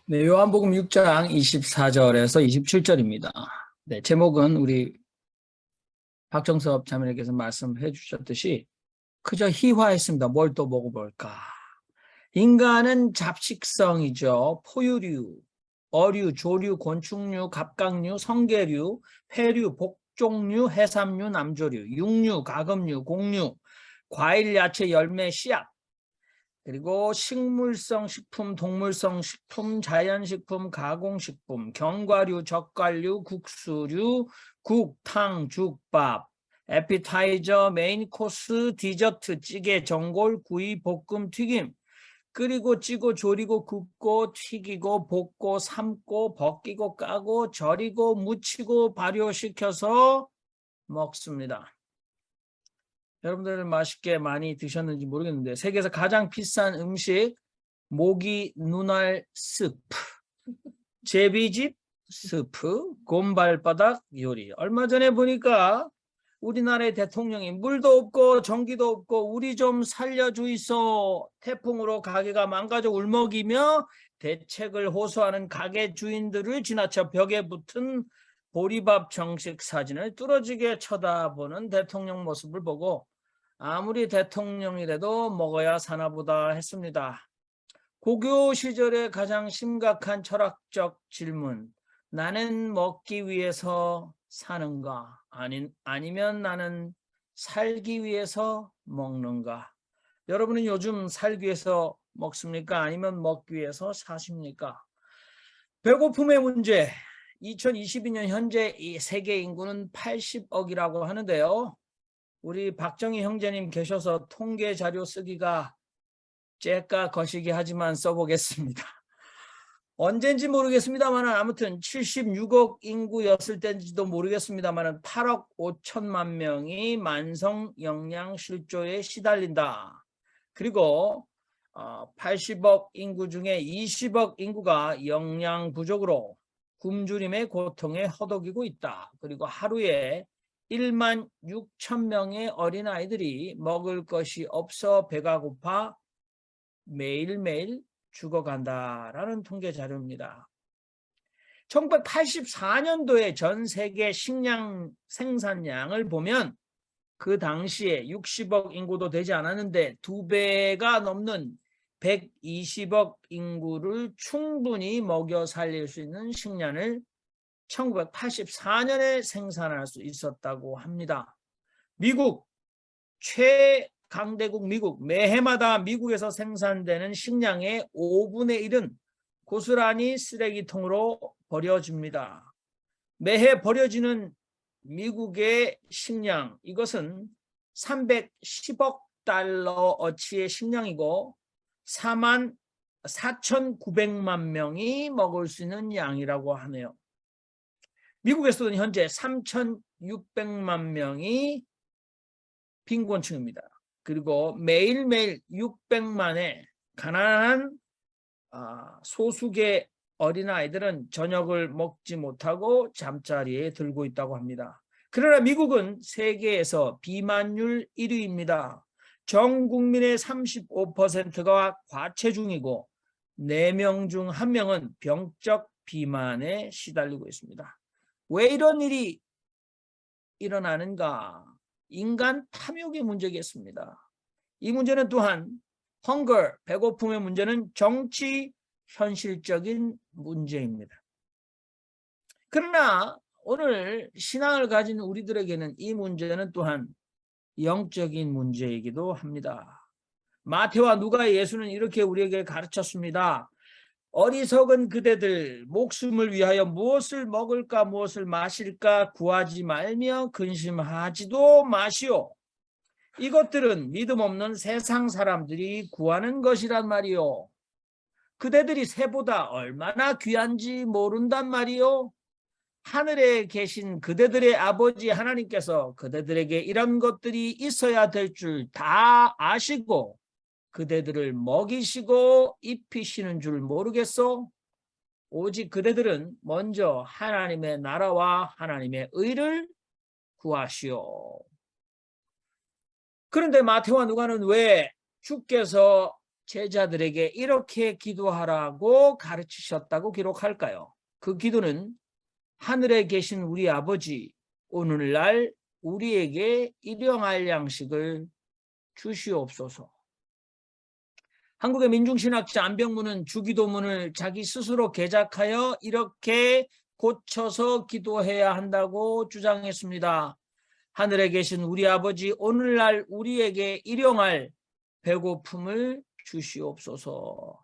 네, 요한복음 6장 24절에서 27절입니다. 네, 제목은 우리 박정섭 자매님께서 말씀해 주셨듯이 그저 희화했습니다. 뭘 또 먹어볼까? 인간은 잡식성이죠. 포유류, 어류, 조류, 곤충류, 갑각류, 성계류, 회류, 복종류, 해삼류, 남조류, 육류, 가금류, 곡류, 과일, 야채, 열매, 씨앗, 그리고 식물성 식품, 동물성 식품, 자연식품, 가공식품, 견과류, 젓갈류, 국수류, 국, 탕, 죽밥, 에피타이저, 메인 코스, 디저트, 찌개, 전골, 구이, 볶음, 튀김, 끓이고 찌고 조리고 굽고 튀기고 볶고 삶고 벗기고 까고 절이고 무치고 발효시켜서 먹습니다. 여러분들 맛있게 많이 드셨는지 모르겠는데 세계에서 가장 비싼 음식 모기 눈알 스프, 제비집 스프, 곰발바닥 요리. 얼마 전에 보니까 우리나라의 대통령이 물도 없고 전기도 없고 우리 좀 살려주이소, 태풍으로 가게가 망가져 울먹이며 대책을 호소하는 가게 주인들을 지나쳐 벽에 붙은 보리밥 정식 사진을 뚫어지게 쳐다보는 대통령 모습을 보고 아무리 대통령이라도 먹어야 사나보다 했습니다. 고교 시절의 가장 심각한 철학적 질문, 나는 먹기 위해서 사는가? 아니면 나는 살기 위해서 먹는가? 여러분은 요즘 살기 위해서 먹습니까? 아니면 먹기 위해서 사십니까? 배고픔의 문제, 2022년 현재 이 세계 인구는 80억이라고 하는데요. 우리 박정희 형제님 계셔서 통계 자료 쓰기가 째까 거시기 하지만 써보겠습니다. 언젠지 모르겠습니다만 아무튼 76억 인구였을 때인지도 모르겠습니다만 8억 5천만 명이 만성 영양실조에 시달린다. 그리고 80억 인구 중에 20억 인구가 영양 부족으로 굶주림의 고통에 허덕이고 있다. 그리고 하루에 1만 6천 명의 어린아이들이 먹을 것이 없어 배가 고파 매일매일 죽어간다라는 통계 자료입니다. 1984년도에 전 세계 식량 생산량을 보면 그 당시에 60억 인구도 되지 않았는데 2배가 넘는 120억 인구를 충분히 먹여 살릴 수 있는 식량을 1984년에 생산할 수 있었다고 합니다. 미국 최강대국 미국, 매해마다 미국에서 생산되는 식량의 5분의 1은 고스란히 쓰레기통으로 버려집니다. 매해 버려지는 미국의 식량, 이것은 310억 달러어치의 식량이고 4만 4,900만 명이 먹을 수 있는 양이라고 하네요. 미국에서는 현재 3,600만 명이 빈곤층입니다. 그리고 매일매일 600만의 가난한 소수의 어린아이들은 저녁을 먹지 못하고 잠자리에 들고 있다고 합니다. 그러나 미국은 세계에서 비만율 1위입니다. 전 국민의 35%가 과체중이고 4명 중 1명은 병적 비만에 시달리고 있습니다. 왜 이런 일이 일어나는가? 인간 탐욕의 문제겠습니다. 이 문제는 또한 hunger, 배고픔의 문제는 정치 현실적인 문제입니다. 그러나 오늘 신앙을 가진 우리들에게는 이 문제는 또한 영적인 문제이기도 합니다. 마태와 누가 예수는 이렇게 우리에게 가르쳤습니다. 어리석은 그대들, 목숨을 위하여 무엇을 먹을까 무엇을 마실까 구하지 말며 근심하지도 마시오. 이것들은 믿음 없는 세상 사람들이 구하는 것이란 말이요. 그대들이 새보다 얼마나 귀한지 모른단 말이요. 하늘에 계신 그대들의 아버지 하나님께서 그대들에게 이런 것들이 있어야 될 줄 다 아시고 그대들을 먹이시고 입히시는 줄 모르겠소? 오직 그대들은 먼저 하나님의 나라와 하나님의 의를 구하시오. 그런데 마태와 누가는 왜 주께서 제자들에게 이렇게 기도하라고 가르치셨다고 기록할까요? 그 기도는 하늘에 계신 우리 아버지, 오늘날 우리에게 일용할 양식을 주시옵소서. 한국의 민중신학자 안병문은 주기도문을 자기 스스로 개작하여 이렇게 고쳐서 기도해야 한다고 주장했습니다. 하늘에 계신 우리 아버지, 오늘날 우리에게 일용할 배고픔을 주시옵소서.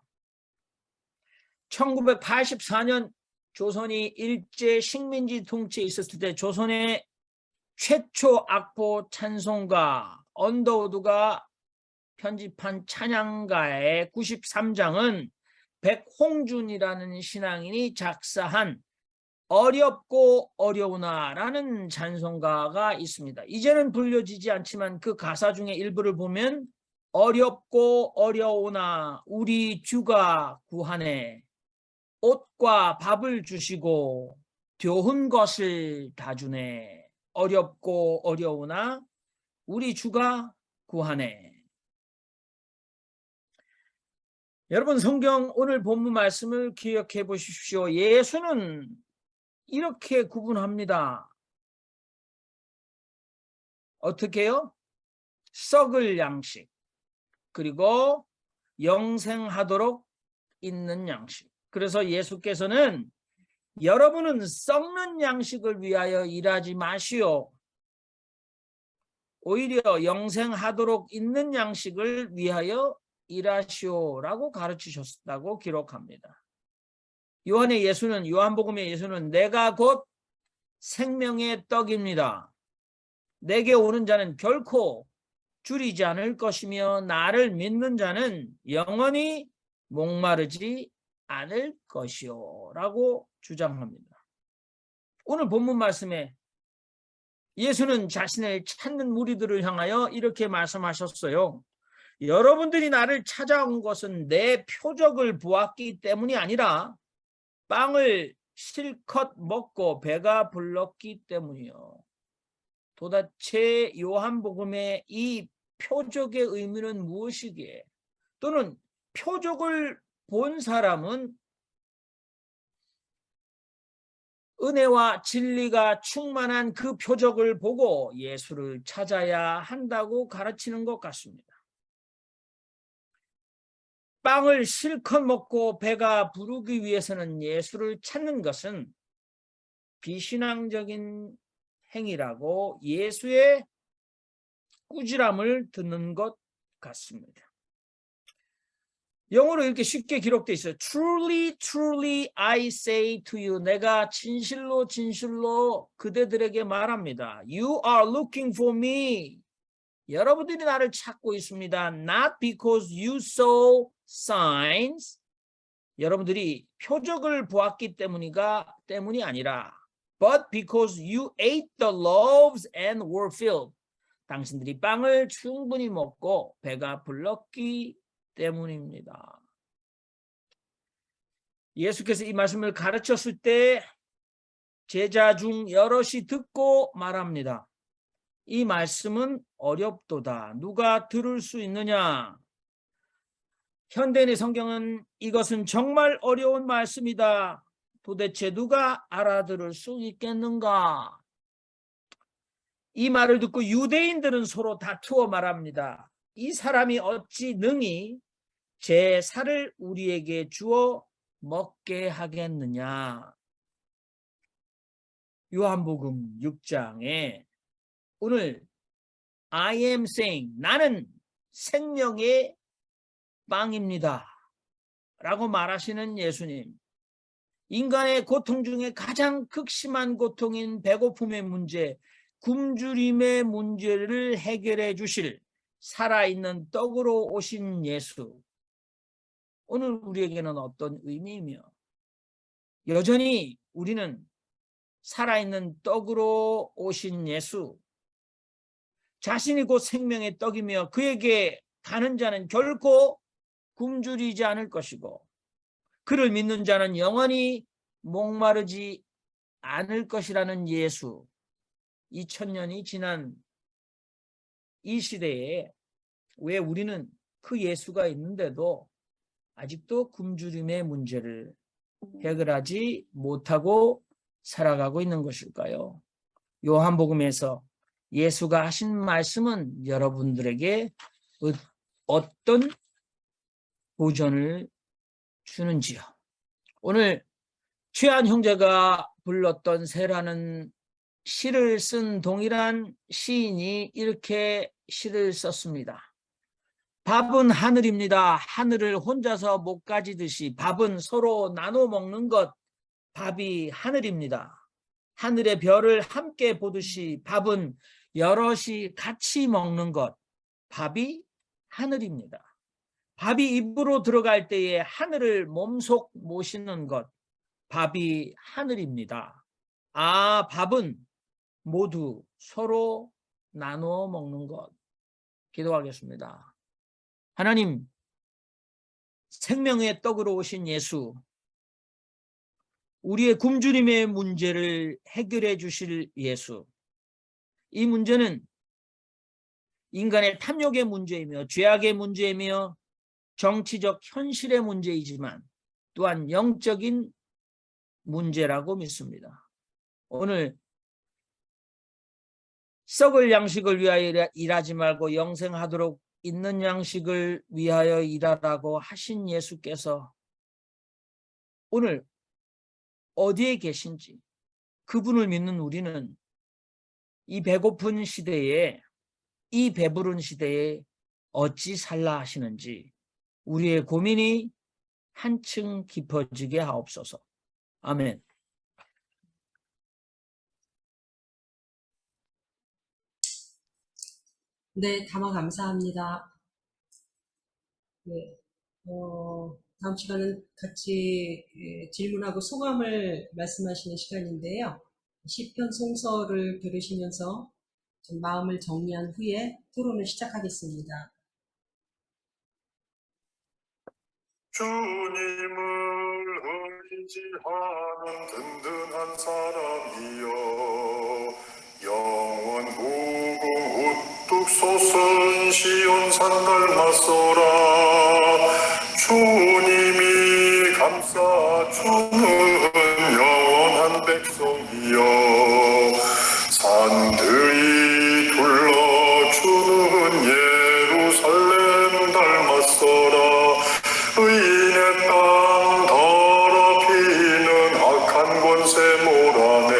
1984년 조선이 일제 식민지 통치에 있었을 때 조선의 최초 악보 찬송가 언더우드가 편집한 찬양가의 93장은 백홍준이라는 신앙인이 작사한 어렵고 어려우나라는 찬송가가 있습니다. 이제는 불려지지 않지만 그 가사 중에 일부를 보면 어렵고 어려우나 우리 주가 구하네, 옷과 밥을 주시고 좋은 것을 다 주네, 어렵고 어려우나 우리 주가 구하네. 여러분, 성경 오늘 본문 말씀을 기억해 보십시오. 예수는 이렇게 구분합니다. 어떻게요? 썩을 양식, 그리고 영생하도록 있는 양식. 그래서 예수께서는 여러분은 썩는 양식을 위하여 일하지 마시오. 오히려 영생하도록 있는 양식을 위하여 일하시오라고 가르치셨다고 기록합니다. 요한복음의 예수는 내가 곧 생명의 떡입니다. 내게 오는 자는 결코 줄이지 않을 것이며 나를 믿는 자는 영원히 목마르지 않을 것이요 라고 주장합니다. 오늘 본문 말씀에 예수는 자신을 찾는 무리들을 향하여 이렇게 말씀하셨어요. 여러분들이 나를 찾아온 것은 내 표적을 보았기 때문이 아니라 빵을 실컷 먹고 배가 불렀기 때문이요. 도대체 요한복음의 이 표적의 의미는 무엇이기에, 또는 표적을 본 사람은 은혜와 진리가 충만한 그 표적을 보고 예수를 찾아야 한다고 가르치는 것 같습니다. 빵을 실컷 먹고 배가 부르기 위해서는 예수를 찾는 것은 비신앙적인 행위라고 예수의 꾸지람을 듣는 것 같습니다. 영어로 이렇게 쉽게 기록되어 있어요. Truly, truly I say to you. 내가 진실로 진실로 그대들에게 말합니다. You are looking for me. 여러분들이 나를 찾고 있습니다. Not because you saw signs. 여러분들이 표적을 보았기 때문이 아니라 but because you ate the loaves and were filled. 당신들이 빵을 충분히 먹고 배가 불렀기 때문입니다. 예수께서 이 말씀을 가르쳤을 때 제자 중 여럿이 듣고 말합니다. 이 말씀은 어렵도다. 누가 들을 수 있느냐? 현대인의 성경은 이것은 정말 어려운 말씀이다. 도대체 누가 알아들을 수 있겠는가? 이 말을 듣고 유대인들은 서로 다투어 말합니다. 이 사람이 어찌 능히 제 살을 우리에게 주어 먹게 하겠느냐? 요한복음 6장에 오늘 I am saying, 나는 생명의 빵입니다 라고 말하시는 예수님, 인간의 고통 중에 가장 극심한 고통인 배고픔의 문제, 굶주림의 문제를 해결해 주실 살아있는 떡으로 오신 예수, 오늘 우리에게는 어떤 의미이며, 여전히 우리는 살아있는 떡으로 오신 예수, 자신이 곧 생명의 떡이며 그에게 가는 자는 결코 굶주리지 않을 것이고 그를 믿는 자는 영원히 목마르지 않을 것이라는 예수, 2000년이 지난 이 시대에 왜 우리는 그 예수가 있는데도 아직도 굶주림의 문제를 해결하지 못하고 살아가고 있는 것일까요? 요한복음에서 예수가 하신 말씀은 여러분들에게 어떤 도전을 주는지요? 오늘 최한 형제가 불렀던 새라는 시를 쓴 동일한 시인이 이렇게 시를 썼습니다. 밥은 하늘입니다. 하늘을 혼자서 못 가지듯이 밥은 서로 나눠 먹는 것, 밥이 하늘입니다. 하늘의 별을 함께 보듯이 밥은 여럿이 같이 먹는 것, 밥이 하늘입니다. 밥이 입으로 들어갈 때에 하늘을 몸속 모시는 것, 밥이 하늘입니다. 아, 밥은 모두 서로 나누어 먹는 것. 기도하겠습니다. 하나님, 생명의 떡으로 오신 예수, 우리의 굶주림의 문제를 해결해 주실 예수. 이 문제는 인간의 탐욕의 문제이며 죄악의 문제이며 정치적 현실의 문제이지만 또한 영적인 문제라고 믿습니다. 오늘 썩을 양식을 위하여 일하지 말고 영생하도록 있는 양식을 위하여 일하라고 하신 예수께서 오늘 어디에 계신지, 그분을 믿는 우리는 이 배고픈 시대에, 이 배부른 시대에 어찌 살라 하시는지 우리의 고민이 한층 깊어지게 하옵소서. 아멘. 네, 담화 감사합니다. 네, 다음 시간은 같이 질문하고 소감을 말씀하시는 시간인데요. 시편 송서를 들으시면서 좀 마음을 정리한 후에 토론을 시작하겠습니다. 주님을 의지하는 든든한 사람이여, 영원 무궁 우뚝 솟은 시온산 닮았소라. 주님이 감싸주는 영원한 백성이여, 산들이 둘러주는 예루살렘 닮았소라. 의인의 땅 더럽히는 악한 권세 몰아내,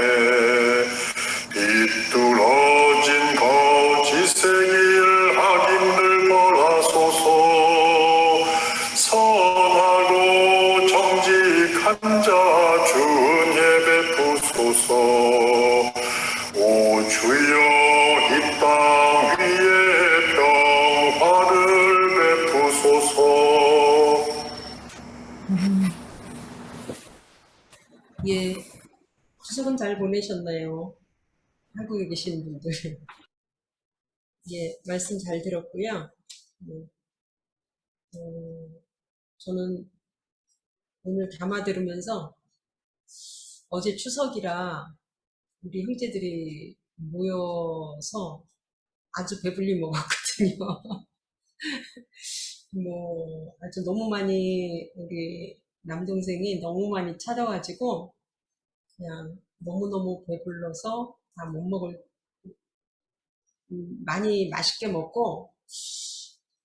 비뚤어진 거짓의 길 악인들 벌하소서. 선하고 정직한 자 주은혜 베푸소서. 오 주여, 이 땅 위에 평화를 베푸소서. 예, 추석은 잘 보내셨나요? 한국에 계시는 분들. 예, 말씀 잘 들었고요. 네, 저는 오늘 담아 들으면서 어제 추석이라 우리 형제들이 모여서 아주 배불리 먹었거든요. 뭐, 아주 너무 많이, 우리 남동생이 너무 많이 찾아가지고, 그냥 너무너무 배불러서 다 못 먹을, 많이 맛있게 먹고,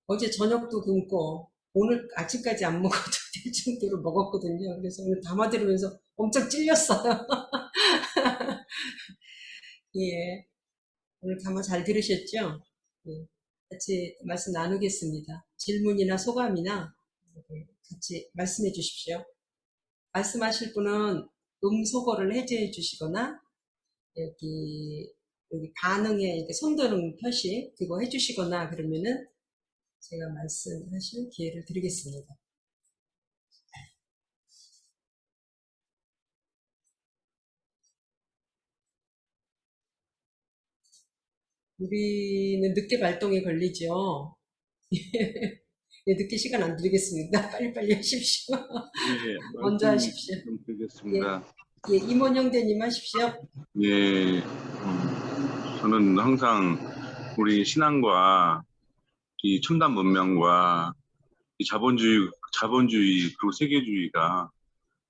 어제 저녁도 굶고, 오늘 아침까지 안 먹어도 될 정도로 먹었거든요. 그래서 오늘 담아 들으면서 엄청 찔렸어요. 예. 오늘 담아 잘 들으셨죠? 예. 같이 말씀 나누겠습니다. 질문이나 소감이나 같이 말씀해 주십시오. 말씀하실 분은 음소거를 해제해 주시거나 여기 반응에 이렇게 손드는 표시 그거 해 주시거나 그러면은 제가 말씀하실 기회를 드리겠습니다. 우리는 늦게 발동에 걸리죠. 예, 늦게 시간 안 드리겠습니다. 빨리빨리 하십시오. 예, 먼저 하십시오. 좀 드리겠습니다. 예, 임원 형제님 하십시오. 예, 저는 항상 우리 신앙과 이 첨단 문명과 이 자본주의 그리고 세계주의가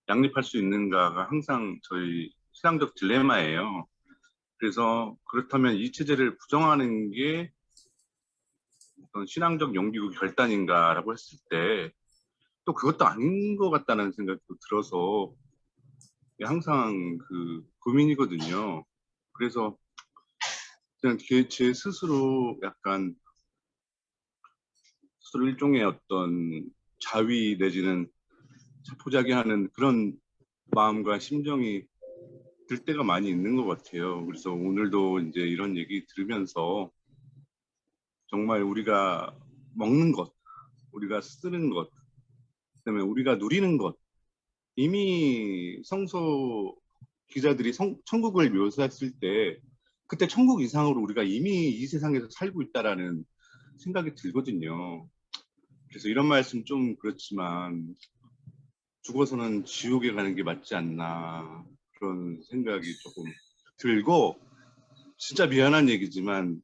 양립할 수 있는가가 항상 저희 신앙적 딜레마예요. 그래서 그렇다면 이 체제를 부정하는 게 어떤 신앙적 용기고 결단인가라고 했을 때 또 그것도 아닌 것 같다는 생각도 들어서 항상 그 고민이거든요. 그래서 그냥 제 스스로 약간 스스로 일종의 어떤 자위 내지는 자포자기하는 그런 마음과 심정이 들 때가 많이 있는 것 같아요. 그래서 오늘도 이제 이런 얘기 들으면서 정말 우리가 먹는 것, 우리가 쓰는 것, 그다음에 우리가 누리는 것, 이미 성서 기자들이 천국을 묘사했을 때 그때 천국 이상으로 우리가 이미 이 세상에서 살고 있다라는 생각이 들거든요. 그래서 이런 말씀 좀 그렇지만 죽어서는 지옥에 가는 게 맞지 않나 그런 생각이 조금 들고, 진짜 미안한 얘기지만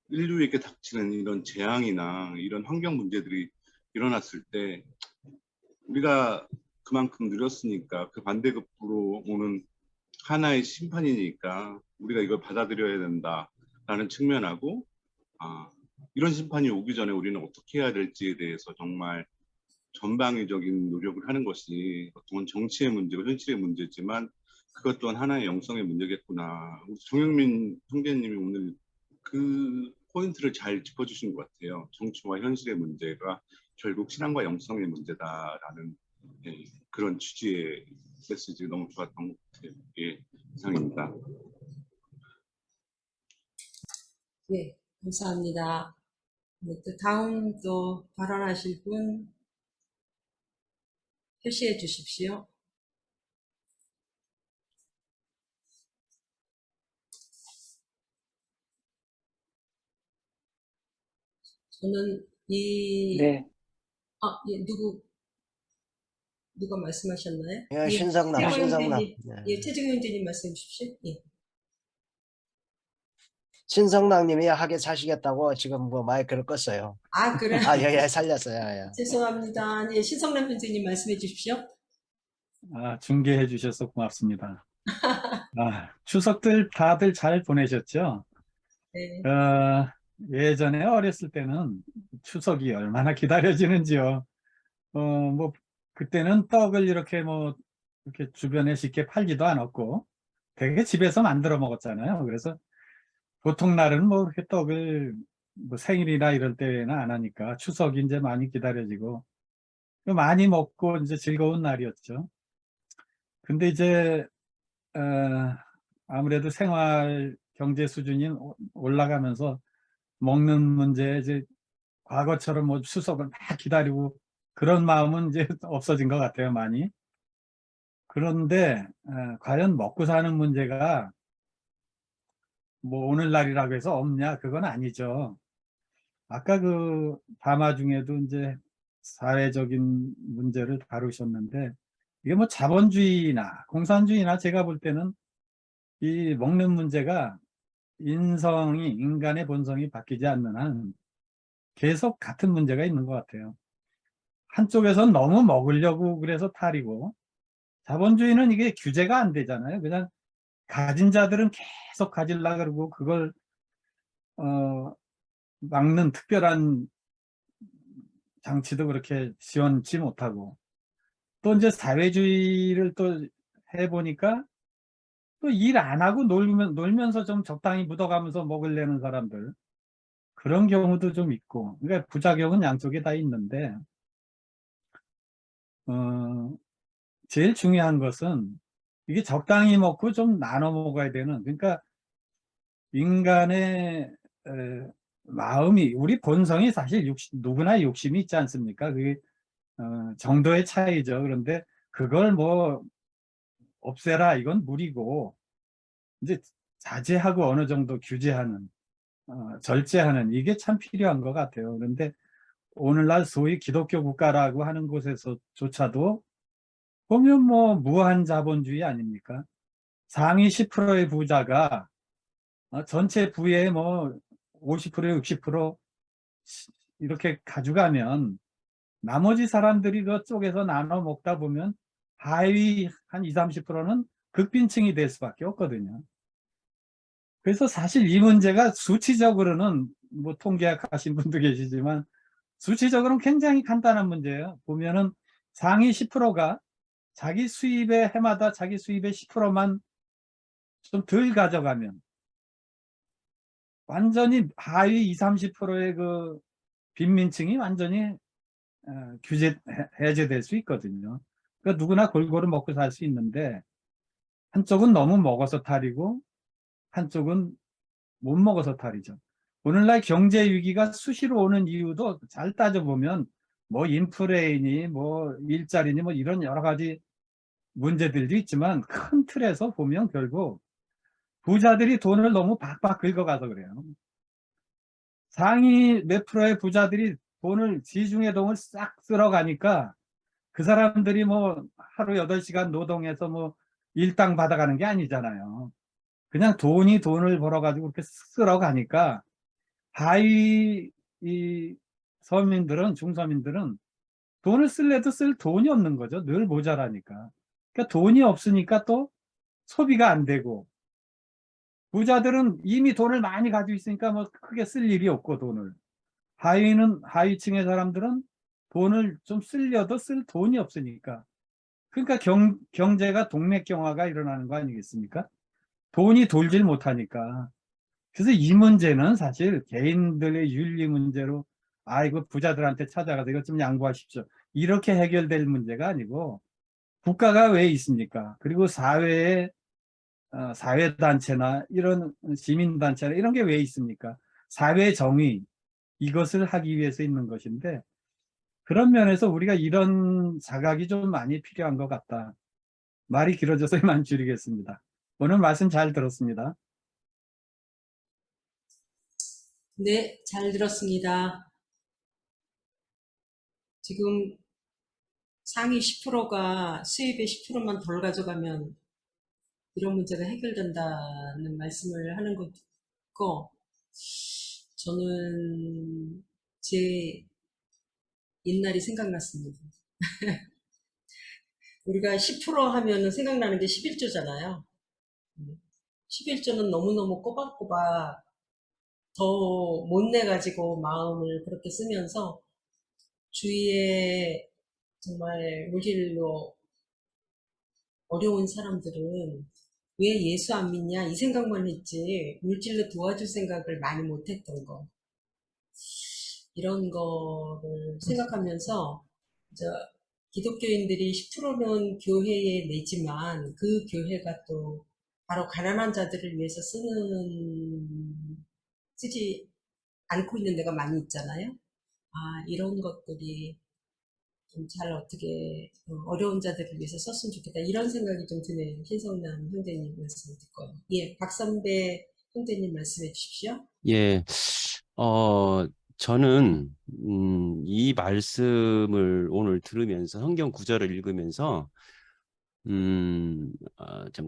인류에게 닥치는 이런 재앙이나 이런 환경 문제들이 일어났을 때 우리가 그만큼 느렸으니까 그 반대급부로 오는 하나의 심판이니까 우리가 이걸 받아들여야 된다라는 측면하고, 이런 심판이 오기 전에 우리는 어떻게 해야 될지에 대해서 정말 전방위적인 노력을 하는 것이 어떤 정치의 문제고 현실의 문제지만 그것 또한 하나의 영성의 문제겠구나. 우리 정영민 형제님이 오늘 그 포인트를 잘 짚어주신 것 같아요. 정치와 현실의 문제가 결국 신앙과 영성의 문제다라는 그런 취지의 메시지 너무 좋았던 것 같아요. 예, 이상입니다. 예, 감사합니다. 네, 또 다음 또 발언하실 분 표시해 주십시오. 저는 네, 예, 누가 말씀하셨나요? 예, 신성남. 형제님, 예. 예, 최정현 형제님 말씀해 주십시오. 예. 신성남님이 하게 사시겠다고 지금 뭐 마이크를 껐어요. 그래. 예, 살렸어요. 예. 죄송합니다. 예, 신성남 형제님 말씀해 주십시오. 중계해 주셔서 고맙습니다. 추석들 다들 잘 보내셨죠? 네. 예전에 어렸을 때는 추석이 얼마나 기다려지는지요. 뭐 그때는 떡을 이렇게 이렇게 주변에 쉽게 팔지도 않았고 되게 집에서 만들어 먹었잖아요. 그래서 보통 날은 뭐 이렇게 떡을 뭐 생일이나 이럴 때는 안 하니까 추석이 이제 많이 기다려지고 많이 먹고 이제 즐거운 날이었죠. 근데 이제 아무래도 생활 경제 수준이 올라가면서 먹는 문제, 이제 과거처럼 뭐 추석을 막 기다리고 그런 마음은 이제 없어진 것 같아요, 많이. 그런데 과연 먹고 사는 문제가 뭐 오늘날이라고 해서 없냐? 그건 아니죠. 아까 그 담화 중에도 이제 사회적인 문제를 다루셨는데 이게 뭐 자본주의나 공산주의나 제가 볼 때는 이 먹는 문제가 인간의 본성이 바뀌지 않는 한 계속 같은 문제가 있는 것 같아요. 한쪽에선 너무 먹으려고 그래서 탈이고, 자본주의는 이게 규제가 안 되잖아요. 그냥 가진 자들은 계속 가지려고 그러고 그걸 막는 특별한 장치도 그렇게 시원치 못하고, 또 이제 사회주의를 또 해보니까 또 일 안 하고 놀면서 좀 적당히 묻어가면서 먹으려는 사람들, 그런 경우도 좀 있고, 그러니까 부작용은 양쪽에 다 있는데, 제일 중요한 것은 이게 적당히 먹고 좀 나눠 먹어야 되는, 그러니까 인간의 마음이, 우리 본성이 사실 누구나 욕심이 있지 않습니까? 그게 정도의 차이죠. 그런데 그걸 뭐 없애라, 이건 무리고, 이제 자제하고 어느 정도 규제하는, 절제하는, 이게 참 필요한 것 같아요. 그런데 오늘날 소위 기독교 국가라고 하는 곳에서조차도 보면 뭐 무한 자본주의 아닙니까? 상위 10%의 부자가 전체 부의 뭐 50%, 60% 이렇게 가져가면 나머지 사람들이 그 쪽에서 나눠 먹다 보면 하위 한 20, 30%는 극빈층이 될 수밖에 없거든요. 그래서 사실 이 문제가 수치적으로는 뭐 통계학하신 분도 계시지만 수치적으로는 굉장히 간단한 문제예요. 보면은 상위 10%가 자기 수입의 해마다 자기 수입의 10%만 좀 덜 가져가면 완전히 하위 20, 30%의 그 빈민층이 완전히 해제될 수 있거든요. 그러니까 누구나 골고루 먹고 살 수 있는데 한쪽은 너무 먹어서 탈이고 한쪽은 못 먹어서 탈이죠. 오늘날 경제 위기가 수시로 오는 이유도 잘 따져보면 뭐 인플레이니 뭐 일자리니 뭐 이런 여러 가지 문제들도 있지만 큰 틀에서 보면 결국 부자들이 돈을 너무 박박 긁어가서 그래요. 상위 몇 프로의 부자들이 돈을 지중해 돈을 싹 쓸어가니까 그 사람들이 뭐 하루 8시간 노동해서 뭐 일당 받아가는 게 아니잖아요. 그냥 돈을 벌어가지고 그렇게 쓸어가니까 하위 이 서민들은 중서민들은 돈을 쓸래도 쓸 돈이 없는 거죠. 늘 모자라니까. 그러니까 돈이 없으니까 또 소비가 안 되고 부자들은 이미 돈을 많이 가지고 있으니까 뭐 크게 쓸 일이 없고 돈을 하위층의 사람들은 돈을 좀 쓰려도 쓸 돈이 없으니까 그러니까 경제가 동맥경화가 일어나는 거 아니겠습니까? 돈이 돌질 못하니까. 그래서 이 문제는 사실 개인들의 윤리 문제로 아이고 부자들한테 찾아가서 이것 좀 양보하십시오. 이렇게 해결될 문제가 아니고 국가가 왜 있습니까? 그리고 사회단체나 이런 시민단체나 이런 게 왜 있습니까? 사회 정의 이것을 하기 위해서 있는 것인데 그런 면에서 우리가 이런 자각이 좀 많이 필요한 것 같다. 말이 길어져서 이만 줄이겠습니다. 오늘 말씀 잘 들었습니다. 네, 잘 들었습니다. 지금 상위 10%가 수입의 10%만 덜 가져가면 이런 문제가 해결된다는 말씀을 하는 것 듣고 저는 제 옛날이 생각났습니다. 우리가 10% 하면은 생각나는 게 11조잖아요. 11조는 너무너무 꼬박꼬박 더 못 내가지고 마음을 그렇게 쓰면서 주위에 정말 물질로 어려운 사람들은 왜 예수 안 믿냐 이 생각만 했지 물질로 도와줄 생각을 많이 못했던 거 이런 거를 생각하면서 기독교인들이 10%는 교회에 내지만 그 교회가 또 바로 가난한 자들을 위해서 쓰지 않고 있는 데가 많이 있잖아요. 이런 것들이 좀 잘 어떻게 어려운 자들을 위해서 썼으면 좋겠다 이런 생각이 좀 드네요. 신성남 형제님 말씀 듣고. 예, 박선배 형제님 말씀해 주십시오. 예, 저는 이 말씀을 오늘 들으면서 성경 구절을 읽으면서 좀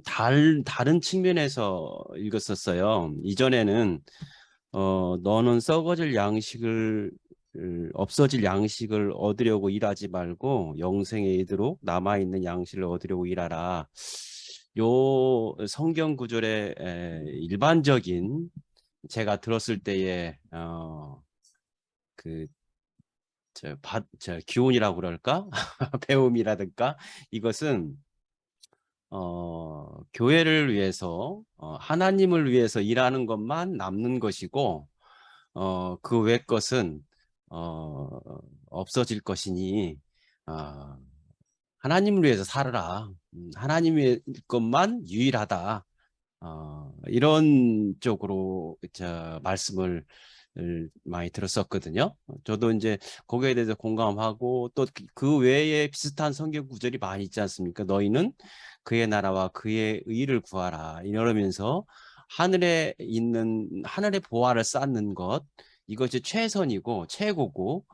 다른 측면에서 읽었었어요. 이전에는 너는 없어질 양식을 얻으려고 일하지 말고 영생에 이르도록 남아있는 양식을 얻으려고 일하라. 요 성경 구절의 일반적인 제가 들었을 때의 기온이라고 그럴까? 배움이라든가 이것은 교회를 위해서 하나님을 위해서 일하는 것만 남는 것이고 그 외 것은 없어질 것이니 하나님을 위해서 살아라. 하나님의 것만 유일하다. 이런 쪽으로 말씀을 많이 들었었거든요. 저도 이제 거기에 대해서 공감하고 또 그 외에 비슷한 성경 구절이 많이 있지 않습니까? 너희는 그의 나라와 그의 의를 구하라. 이러면서 하늘에 있는 하늘의 보화를 쌓는 것 이것이 최선이고 최고고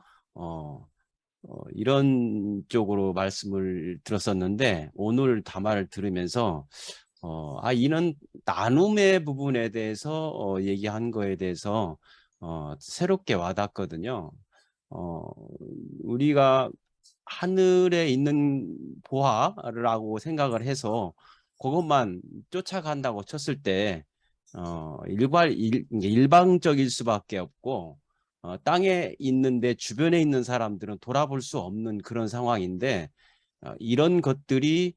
이런 쪽으로 말씀을 들었었는데 오늘 담화를 들으면서 이는 나눔의 부분에 대해서 얘기한 거에 대해서 새롭게 와닿거든요. 우리가 하늘에 있는 보화라고 생각을 해서 그것만 쫓아간다고 쳤을 때 일방적일 수밖에 없고 땅에 있는데 주변에 있는 사람들은 돌아볼 수 없는 그런 상황인데 이런 것들이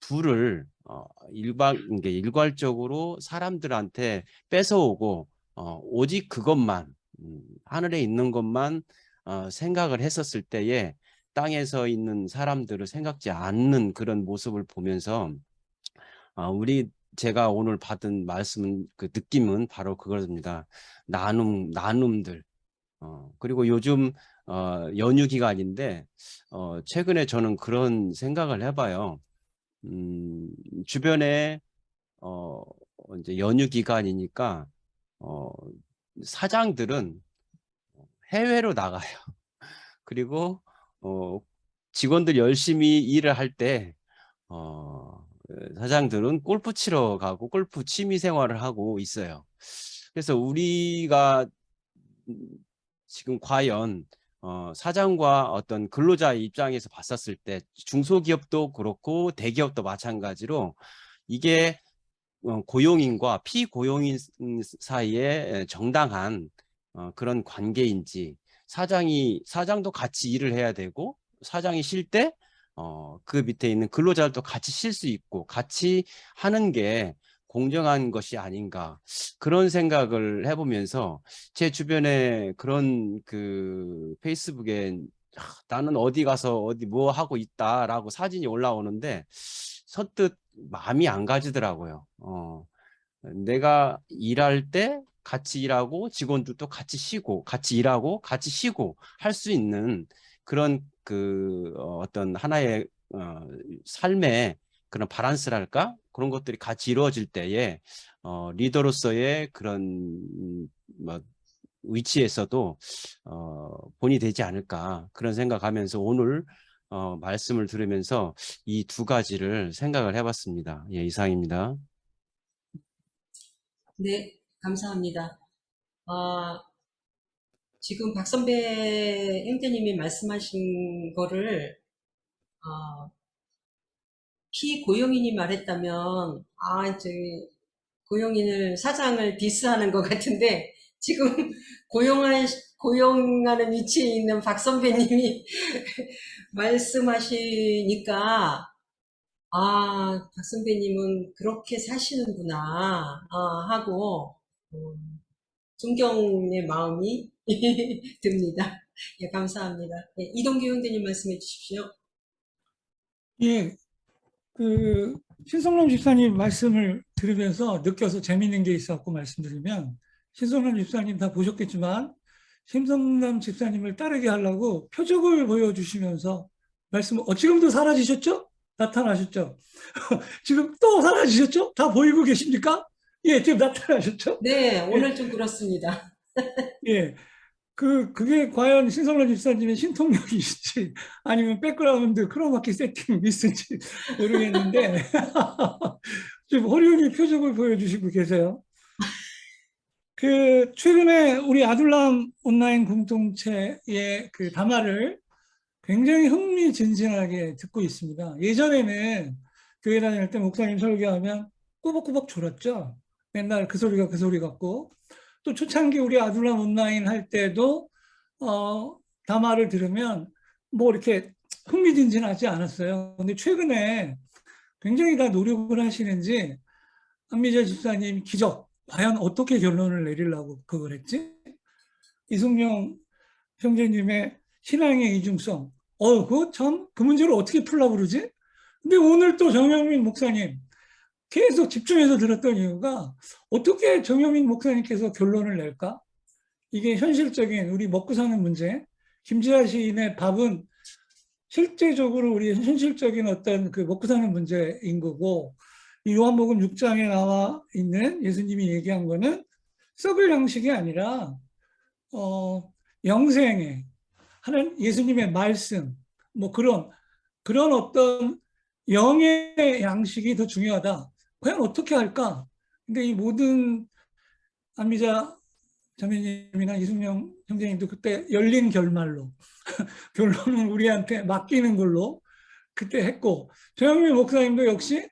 부를 일괄적으로 사람들한테 뺏어오고 오직 그것만 하늘에 있는 것만 생각을 했었을 때에 땅에서 있는 사람들을 생각지 않는 그런 모습을 보면서 제가 오늘 받은 말씀은 그 느낌은 바로 그겁니다. 나눔들. 그리고 요즘 연휴 기간인데 최근에 저는 그런 생각을 해봐요. 주변에 이제 연휴 기간이니까 사장들은 해외로 나가요. 그리고 직원들 열심히 일을 할 때 사장들은 골프 치러 가고 골프 취미 생활을 하고 있어요. 그래서 우리가 지금 과연 사장과 어떤 근로자의 입장에서 봤었을 때 중소기업도 그렇고 대기업도 마찬가지로 이게 고용인과 피고용인 사이에 정당한 그런 관계인지 사장도 같이 일을 해야 되고 사장이 쉴 때 그 밑에 있는 근로자들도 같이 쉴 수 있고 같이 하는 게 공정한 것이 아닌가 그런 생각을 해보면서 제 주변에 그런 그 페이스북에 나는 어디 가서 어디 뭐 하고 있다라고 사진이 올라오는데 선뜻 마음이 안 가지더라고요. 내가 일할 때 같이 일하고 직원들도 같이 쉬고 같이 일하고 같이 쉬고 할 수 있는 그런 그 어떤 하나의 삶의 그런 바란스랄까 그런 것들이 같이 이루어질 때에 리더로서의 그런 뭐 위치에서도 본이 되지 않을까 그런 생각하면서 오늘 말씀을 들으면서 이 두 가지를 생각을 해봤습니다. 예, 이상입니다. 네, 감사합니다. 지금 박선배 형제님이 말씀하신 거를 피고용인이 말했다면 고용인을 사장을 디스하는 것 같은데 지금 고용하는 위치에 있는 박 선배님이 말씀하시니까 박 선배님은 그렇게 사시는구나 하고 존경의 마음이 듭니다. 예, 감사합니다. 예, 이동규 형제님 말씀해 주십시오. 예, 신성남 집사님 말씀을 들으면서 느껴서 재밌는 게 있었고 말씀드리면, 신성남 집사님 다 보셨겠지만 신성남 집사님을 따르게 하려고 표적을 보여주시면서 지금도 사라지셨죠? 나타나셨죠? 지금 또 사라지셨죠? 다 보이고 계십니까? 예, 지금 나타나셨죠? 네, 오늘 좀 그렇습니다. 예. 그게 과연 신성란 집사님의 신통력이실지 아니면 백그라운드 크로마키 세팅 미스인지 모르겠는데 좀 호련히 표적을 보여주시고 계세요. 최근에 우리 아둘람 온라인 공동체의 그 담화를 굉장히 흥미진진하게 듣고 있습니다. 예전에는 교회 다닐 때 목사님 설교하면 꾸벅꾸벅 졸았죠. 맨날 그 소리가 그 소리 같고, 또 초창기 우리 아둘람 온라인 할 때도 담화를 들으면 뭐 이렇게 흥미진진하지 않았어요. 근데 최근에 굉장히 다 노력을 하시는지 안미자 집사님 기적, 과연 어떻게 결론을 내리려고 그걸 했지? 이승용 형제님의 신앙의 이중성, 그거 참 그 문제를 어떻게 풀려고 그러지? 근데 오늘 또 정영민 목사님 계속 집중해서 들었던 이유가 어떻게 정영민 목사님께서 결론을 낼까? 이게 현실적인 우리 먹고 사는 문제, 김지아 시인의 밥은 실제적으로 우리 현실적인 어떤 그 먹고 사는 문제인 거고, 이 요한복음 6장에 나와 있는 예수님이 얘기한 거는 썩을 양식이 아니라 영생에 하는 예수님의 말씀, 뭐 그런 어떤 영의 양식이 더 중요하다. 과연 어떻게 할까? 근데 이 모든 안미자 자매님이나 이승영 형제님도 그때 열린 결말로 결론은 우리한테 맡기는 걸로 그때 했고, 조영민 목사님도 역시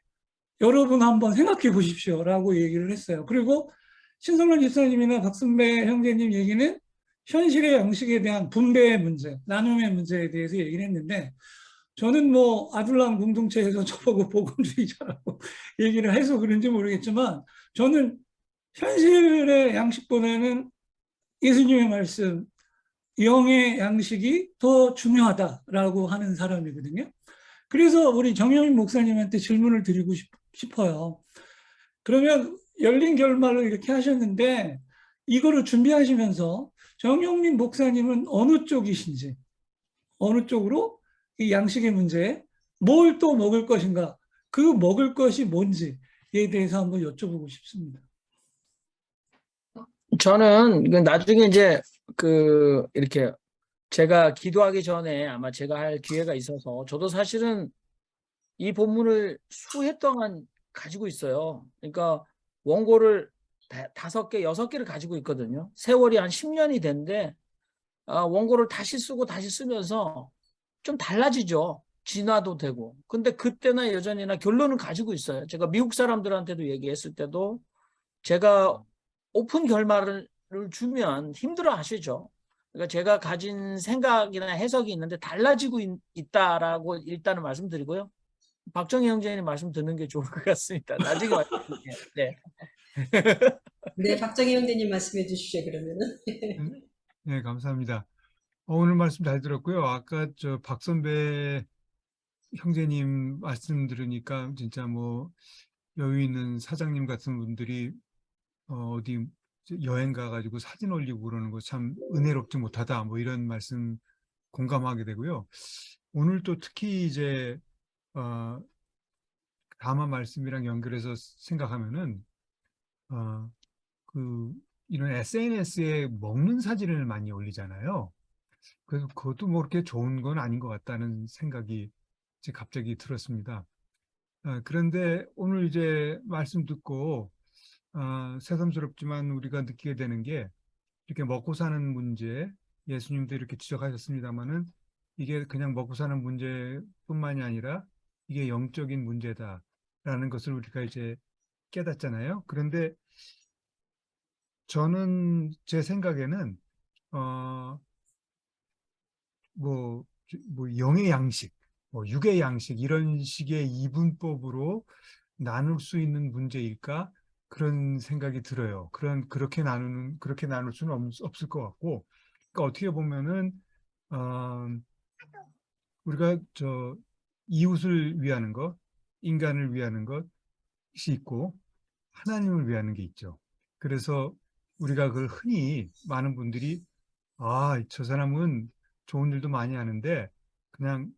여러분 한번 생각해 보십시오라고 얘기를 했어요. 그리고 신성란 집사님이나 박순배 형제님 얘기는 현실의 양식에 대한 분배의 문제, 나눔의 문제에 대해서 얘기를 했는데, 저는 뭐 아둘람 공동체에서 저보고 복음주의자라고 얘기를 해서 그런지 모르겠지만, 저는 현실의 양식보다는 예수님의 말씀, 영의 양식이 더 중요하다라고 하는 사람이거든요. 그래서 우리 정영민 목사님한테 질문을 드리고 싶어요. 그러면 열린 결말로 이렇게 하셨는데, 이거를 준비하시면서 정영민 목사님은 어느 쪽이신지, 어느 쪽으로 이 양식의 문제에 뭘 또 먹을 것인가, 그 먹을 것이 뭔지에 대해서 한번 여쭤보고 싶습니다. 저는 나중에 이제 이렇게 제가 기도하기 전에 아마 제가 할 기회가 있어서, 저도 사실은 이 본문을 수해 동안 가지고 있어요. 그러니까 원고를 5개, 6개를 가지고 있거든요. 세월이 한 10년이 됐는데 원고를 다시 쓰고 다시 쓰면서 좀 달라지죠. 진화도 되고. 근데 그때나 여전히나 결론은 가지고 있어요. 제가 미국 사람들한테도 얘기했을 때도 제가 오픈 결말을 주면 힘들어 하시죠. 그러니까 제가 가진 생각이나 해석이 있는데 달라지고 있다라고 일단은 말씀드리고요. 박정희 형제님 말씀 듣는 게 좋을 것 같습니다. 나중에 말씀드릴게요. 네. 네, 박정희 형제님 말씀해 주십시오, 그러면은. 네, 감사합니다. 오늘 말씀 잘 들었고요. 아까 저 박선배 형제님 말씀 들으니까 진짜 뭐 여유 있는 사장님 같은 분들이 어디 여행 가가지고 사진 올리고 그러는 거 참 은혜롭지 못하다, 뭐 이런 말씀 공감하게 되고요. 오늘 또 특히 이제 담화 말씀이랑 연결해서 생각하면은 이런 SNS에 먹는 사진을 많이 올리잖아요. 그래서 그것도 뭐 그렇게 좋은 건 아닌 것 같다는 생각이 이제 갑자기 들었습니다. 그런데 오늘 이제 말씀 듣고 새삼스럽지만 우리가 느끼게 되는 게, 이렇게 먹고 사는 문제, 예수님도 이렇게 지적하셨습니다마는 이게 그냥 먹고 사는 문제뿐만이 아니라 이게 영적인 문제다라는 것을 우리가 이제 깨닫잖아요. 그런데 저는 제 생각에는 뭐 영의 양식, 뭐 육의 양식, 이런 식의 이분법으로 나눌 수 있는 문제일까, 그런 생각이 들어요. 그렇게 나눌 수는 없을 것 같고, 그러니까 어떻게 보면은 우리가 이웃을 위하는 것, 인간을 위하는 것이 있고 하나님을 위하는 게 있죠. 그래서 우리가 그걸 흔히 많은 분들이 저 사람은 좋은 일도 많이 하는데 그냥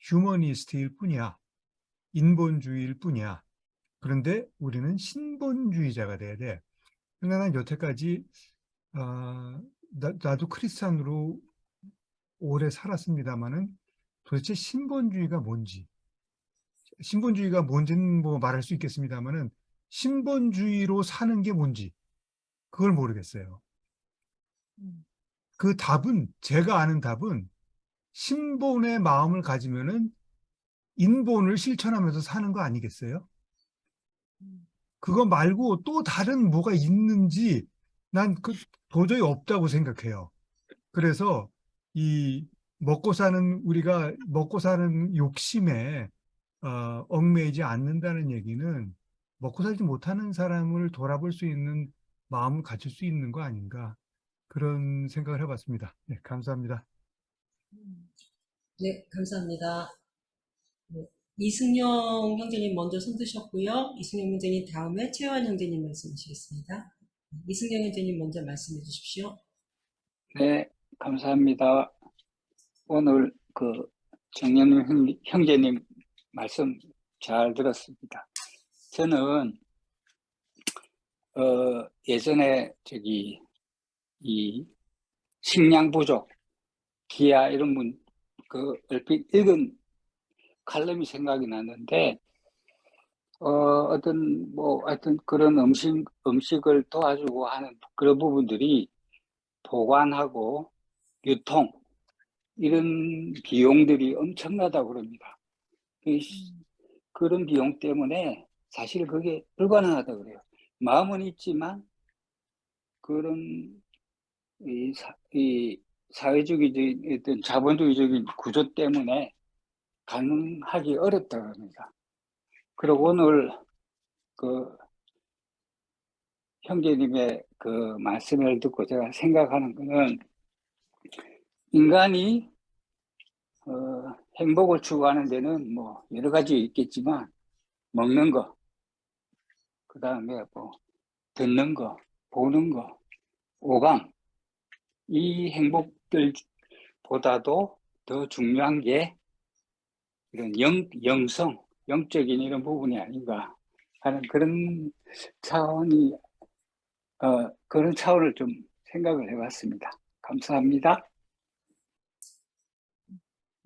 휴머니스트일 뿐이야, 인본주의일 뿐이야. 그런데 우리는 신본주의자가 돼야 돼. 그러니까 난 여태까지 나도 크리스찬으로 오래 살았습니다마는 도대체 신본주의가 뭔지는 뭐 말할 수 있겠습니다마는 신본주의로 사는 게 뭔지 그걸 모르겠어요. 그 답은, 제가 아는 답은, 신본의 마음을 가지면은 인본을 실천하면서 사는 거 아니겠어요? 그거 말고 또 다른 뭐가 있는지 난 도저히 없다고 생각해요. 그래서 우리가 먹고 사는 욕심에 얽매이지 않는다는 얘기는 먹고 살지 못하는 사람을 돌아볼 수 있는 마음을 가질 수 있는 거 아닌가, 그런 생각을 해봤습니다. 네, 감사합니다. 네, 감사합니다. 네, 이승용 형제님 먼저 손 드셨고요. 이승용 형제님 다음에 최환 형제님 말씀하시겠습니다. 이승용 형제님 먼저 말씀해 주십시오. 네, 감사합니다. 오늘 정영민 형제님 말씀 잘 들었습니다. 저는 예전에 이 식량 부족, 기아 이런 얼핏 읽은 칼럼이 생각이 났는데, 어떤 뭐 하여튼 그런 음식을 도와주고 하는 그런 부분들이 보관하고 유통 이런 비용들이 엄청나다고 그럽니다. 그런 비용 때문에 사실 그게 불가능하다고 그래요. 마음은 있지만 그런 이 사회주의적인 어떤 자본주의적인 구조 때문에 가능하기 어렵다고 합니다. 그리고 오늘 그 형제님의 그 말씀을 듣고 제가 생각하는 거는 인간이 행복을 추구하는 데는 뭐 여러 가지 있겠지만 먹는 거, 그 다음에 뭐 듣는 거, 보는 거, 오감 이 행복들보다도 더 중요한 게 이런 영성, 영적인 이런 부분이 아닌가 하는 그런 그런 차원을 좀 생각을 해봤습니다. 감사합니다.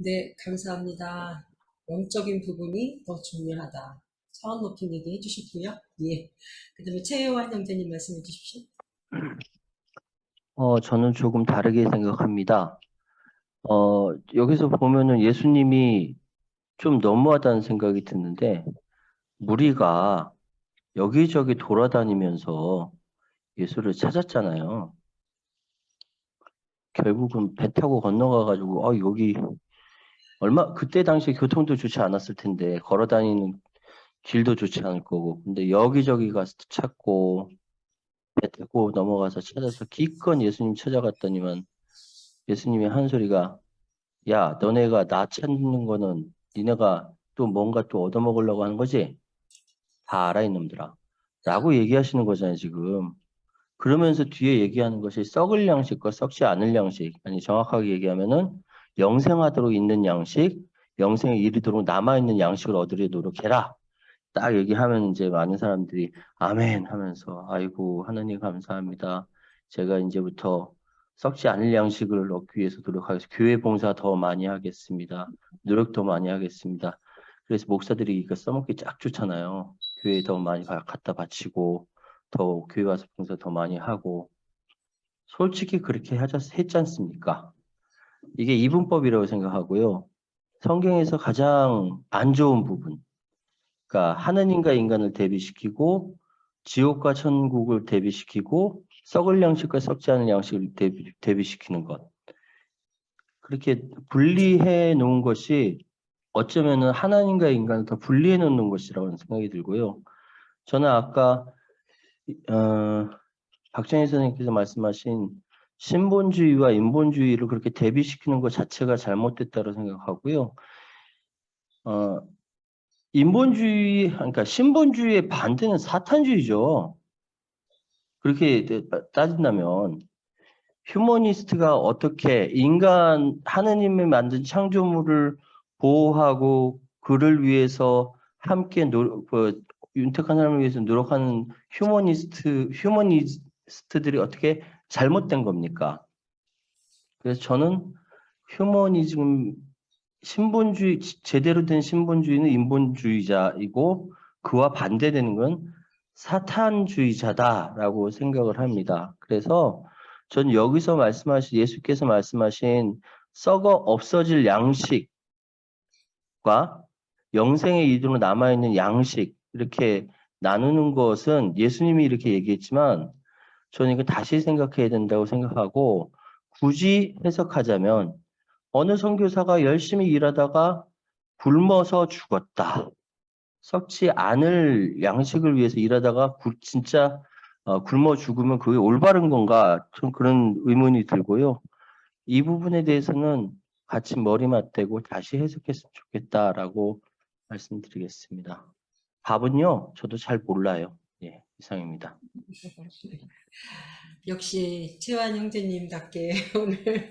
네, 감사합니다. 영적인 부분이 더 중요하다. 차원 높인 얘기 해주셨고요. 예. 그 다음에 최혜환 형제님 말씀해 주십시오. 저는 조금 다르게 생각합니다. 여기서 보면은 예수님이 좀 너무하다는 생각이 드는데, 무리가 여기저기 돌아다니면서 예수를 찾았잖아요. 결국은 배 타고 건너가가지고, 여기, 그때 당시에 교통도 좋지 않았을 텐데, 걸어 다니는 길도 좋지 않을 거고, 근데 여기저기 가서 찾고, 배 타고 넘어가서 찾아서 기껏 예수님 찾아갔더니만, 예수님이 한 소리가, 야, 너네가 나 찾는 거는 니네가 또 뭔가 또 얻어먹으려고 하는 거지? 다 알아, 이놈들아. 라고 얘기하시는 거잖아요, 지금. 그러면서 뒤에 얘기하는 것이 썩을 양식과 썩지 않을 양식, 아니 정확하게 얘기하면은 영생하도록 있는 양식, 영생에 이르도록 남아있는 양식을 얻으려 노력해라. 딱 얘기하면 이제 많은 사람들이 아멘 하면서 아이고 하나님 감사합니다. 제가 이제부터 썩지 않을 양식을 얻기 위해서 노력하겠습니다. 교회 봉사 더 많이 하겠습니다. 노력 더 많이 하겠습니다. 그래서 목사들이 이거 써먹기 쫙 좋잖아요. 교회에 더 많이 갖다 바치고 더 교회 와서 봉사 더 많이 하고 솔직히 그렇게 했지 않습니까? 이게 이분법이라고 생각하고요. 성경에서 가장 안 좋은 부분, 그러니까 하느님과 인간을 대비시키고 지옥과 천국을 대비시키고 썩을 양식과 썩지 않은 양식을 대비시키는 것. 그렇게 분리해 놓은 것이 어쩌면은 하나님과 인간을 더 분리해 놓는 것이라고 생각이 들고요. 저는 아까 박정희 선생님께서 말씀하신 신본주의와 인본주의를 그렇게 대비시키는 것 자체가 잘못됐다고 생각하고요. 인본주의, 그러니까 신본주의의 반대는 사탄주의죠. 그렇게 따진다면 휴머니스트가 어떻게 하느님이 만든 창조물을 보호하고 그를 위해서 함께 윤택한 사람을 위해서 노력하는 휴머니스트들이 어떻게 잘못된 겁니까? 그래서 저는 신본주의, 제대로 된 신본주의는 인본주의자이고 그와 반대되는 건 사탄주의자다라고 생각을 합니다. 그래서 전 여기서 예수께서 말씀하신 썩어 없어질 양식과 영생에 이르러 남아있는 양식 이렇게 나누는 것은 예수님이 이렇게 얘기했지만 저는 이거 다시 생각해야 된다고 생각하고 굳이 해석하자면 어느 선교사가 열심히 일하다가 굶어서 죽었다. 썩지 않을 양식을 위해서 일하다가 진짜 굶어 죽으면 그게 올바른 건가? 좀 그런 의문이 들고요. 이 부분에 대해서는 같이 머리 맞대고 다시 해석했으면 좋겠다라고 말씀드리겠습니다. 답은요, 저도 잘 몰라요. 예, 이상입니다. 역시 최환 형제님답게 오늘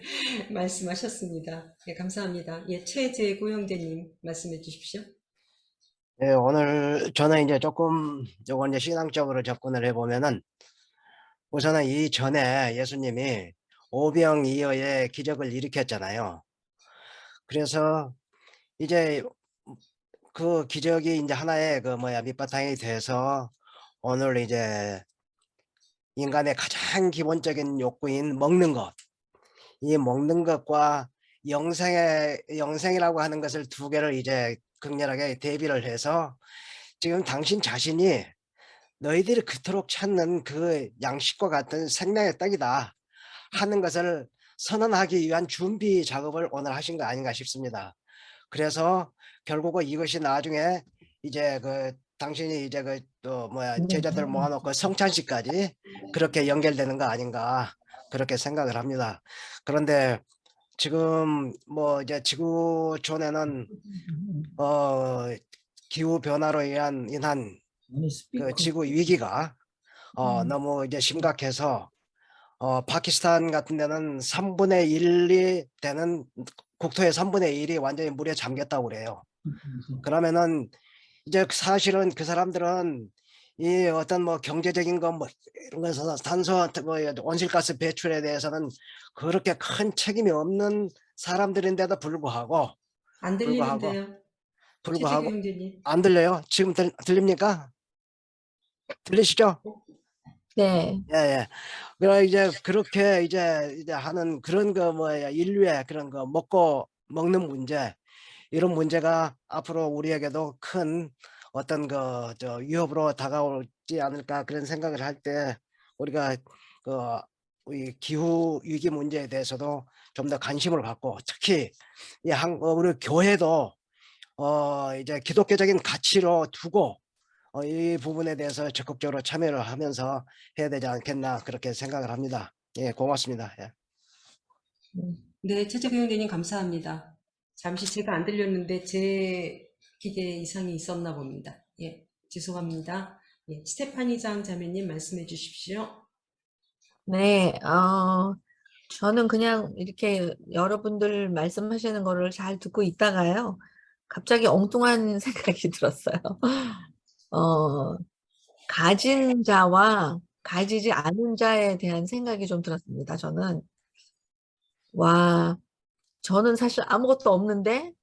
말씀하셨습니다. 예, 감사합니다. 예, 최재구 형제님 말씀해 주십시오. 네, 오늘 저는 이제 조금 요건 이제 신앙적으로 접근을 해보면은 우선은 이전에 예수님이 오병이어의 기적을 일으켰잖아요. 그래서 이제 그 기적이 이제 하나의 그 뭐야 밑바탕이 돼서 오늘 이제 인간의 가장 기본적인 욕구인 먹는 것, 이 먹는 것과 영생이라고 하는 것을 두 개를 이제 극렬하게 대비를 해서 지금 당신 자신이 너희들이 그토록 찾는 그 양식과 같은 생명의 떡이다 하는 것을 선언하기 위한 준비 작업을 오늘 하신 거 아닌가 싶습니다. 그래서 결국은 이것이 나중에 이제 그 당신이 이제 그 또 뭐야 제자들 모아놓고 성찬식까지 그렇게 연결되는 거 아닌가 그렇게 생각을 합니다. 그런데 지금 뭐 이제 지구촌에는 기후 변화로 인한 그 지구 위기가 너무 이제 심각해서 파키스탄 같은 데는 3분의 1이 되는 국토의 3분의 1이 완전히 물에 잠겼다고 그래요. 그러면은 이제 사실은 그 사람들은 이 어떤 뭐 경제적인 거 뭐 이런 거에서 탄소 뭐 온실가스 배출에 대해서는 그렇게 큰 책임이 없는 사람들인데도 불구하고 안 들리는데요. 최재규 형제님. 안 들려요? 지금 들립니까? 들리시죠? 네. 예. 그래 이제 그렇게 이제 하는 그런 거 뭐야 인류의 그런 거 먹는 문제 이런 문제가 앞으로 우리에게도 큰 어떤 저 위협으로 다가오지 않을까 그런 생각을 할 때 우리가 이 기후 위기 문제에 대해서도 좀 더 관심을 갖고 특히 우리 교회도 이제 기독교적인 가치로 두고 이 부분에 대해서 적극적으로 참여를 하면서 해야 되지 않겠나 그렇게 생각을 합니다. 예, 고맙습니다. 예. 네, 최재규 형제님 감사합니다. 잠시 제가 안 들렸는데 제 기계 이상이 있었나 봅니다. 예, 죄송합니다. 예, 스테파니장 자매님 말씀해 주십시오. 네, 저는 그냥 이렇게 여러분들 말씀하시는 거를 잘 듣고 있다가요. 갑자기 엉뚱한 생각이 들었어요. 가진 자와 가지지 않은 자에 대한 생각이 좀 들었습니다. 저는 사실 아무것도 없는데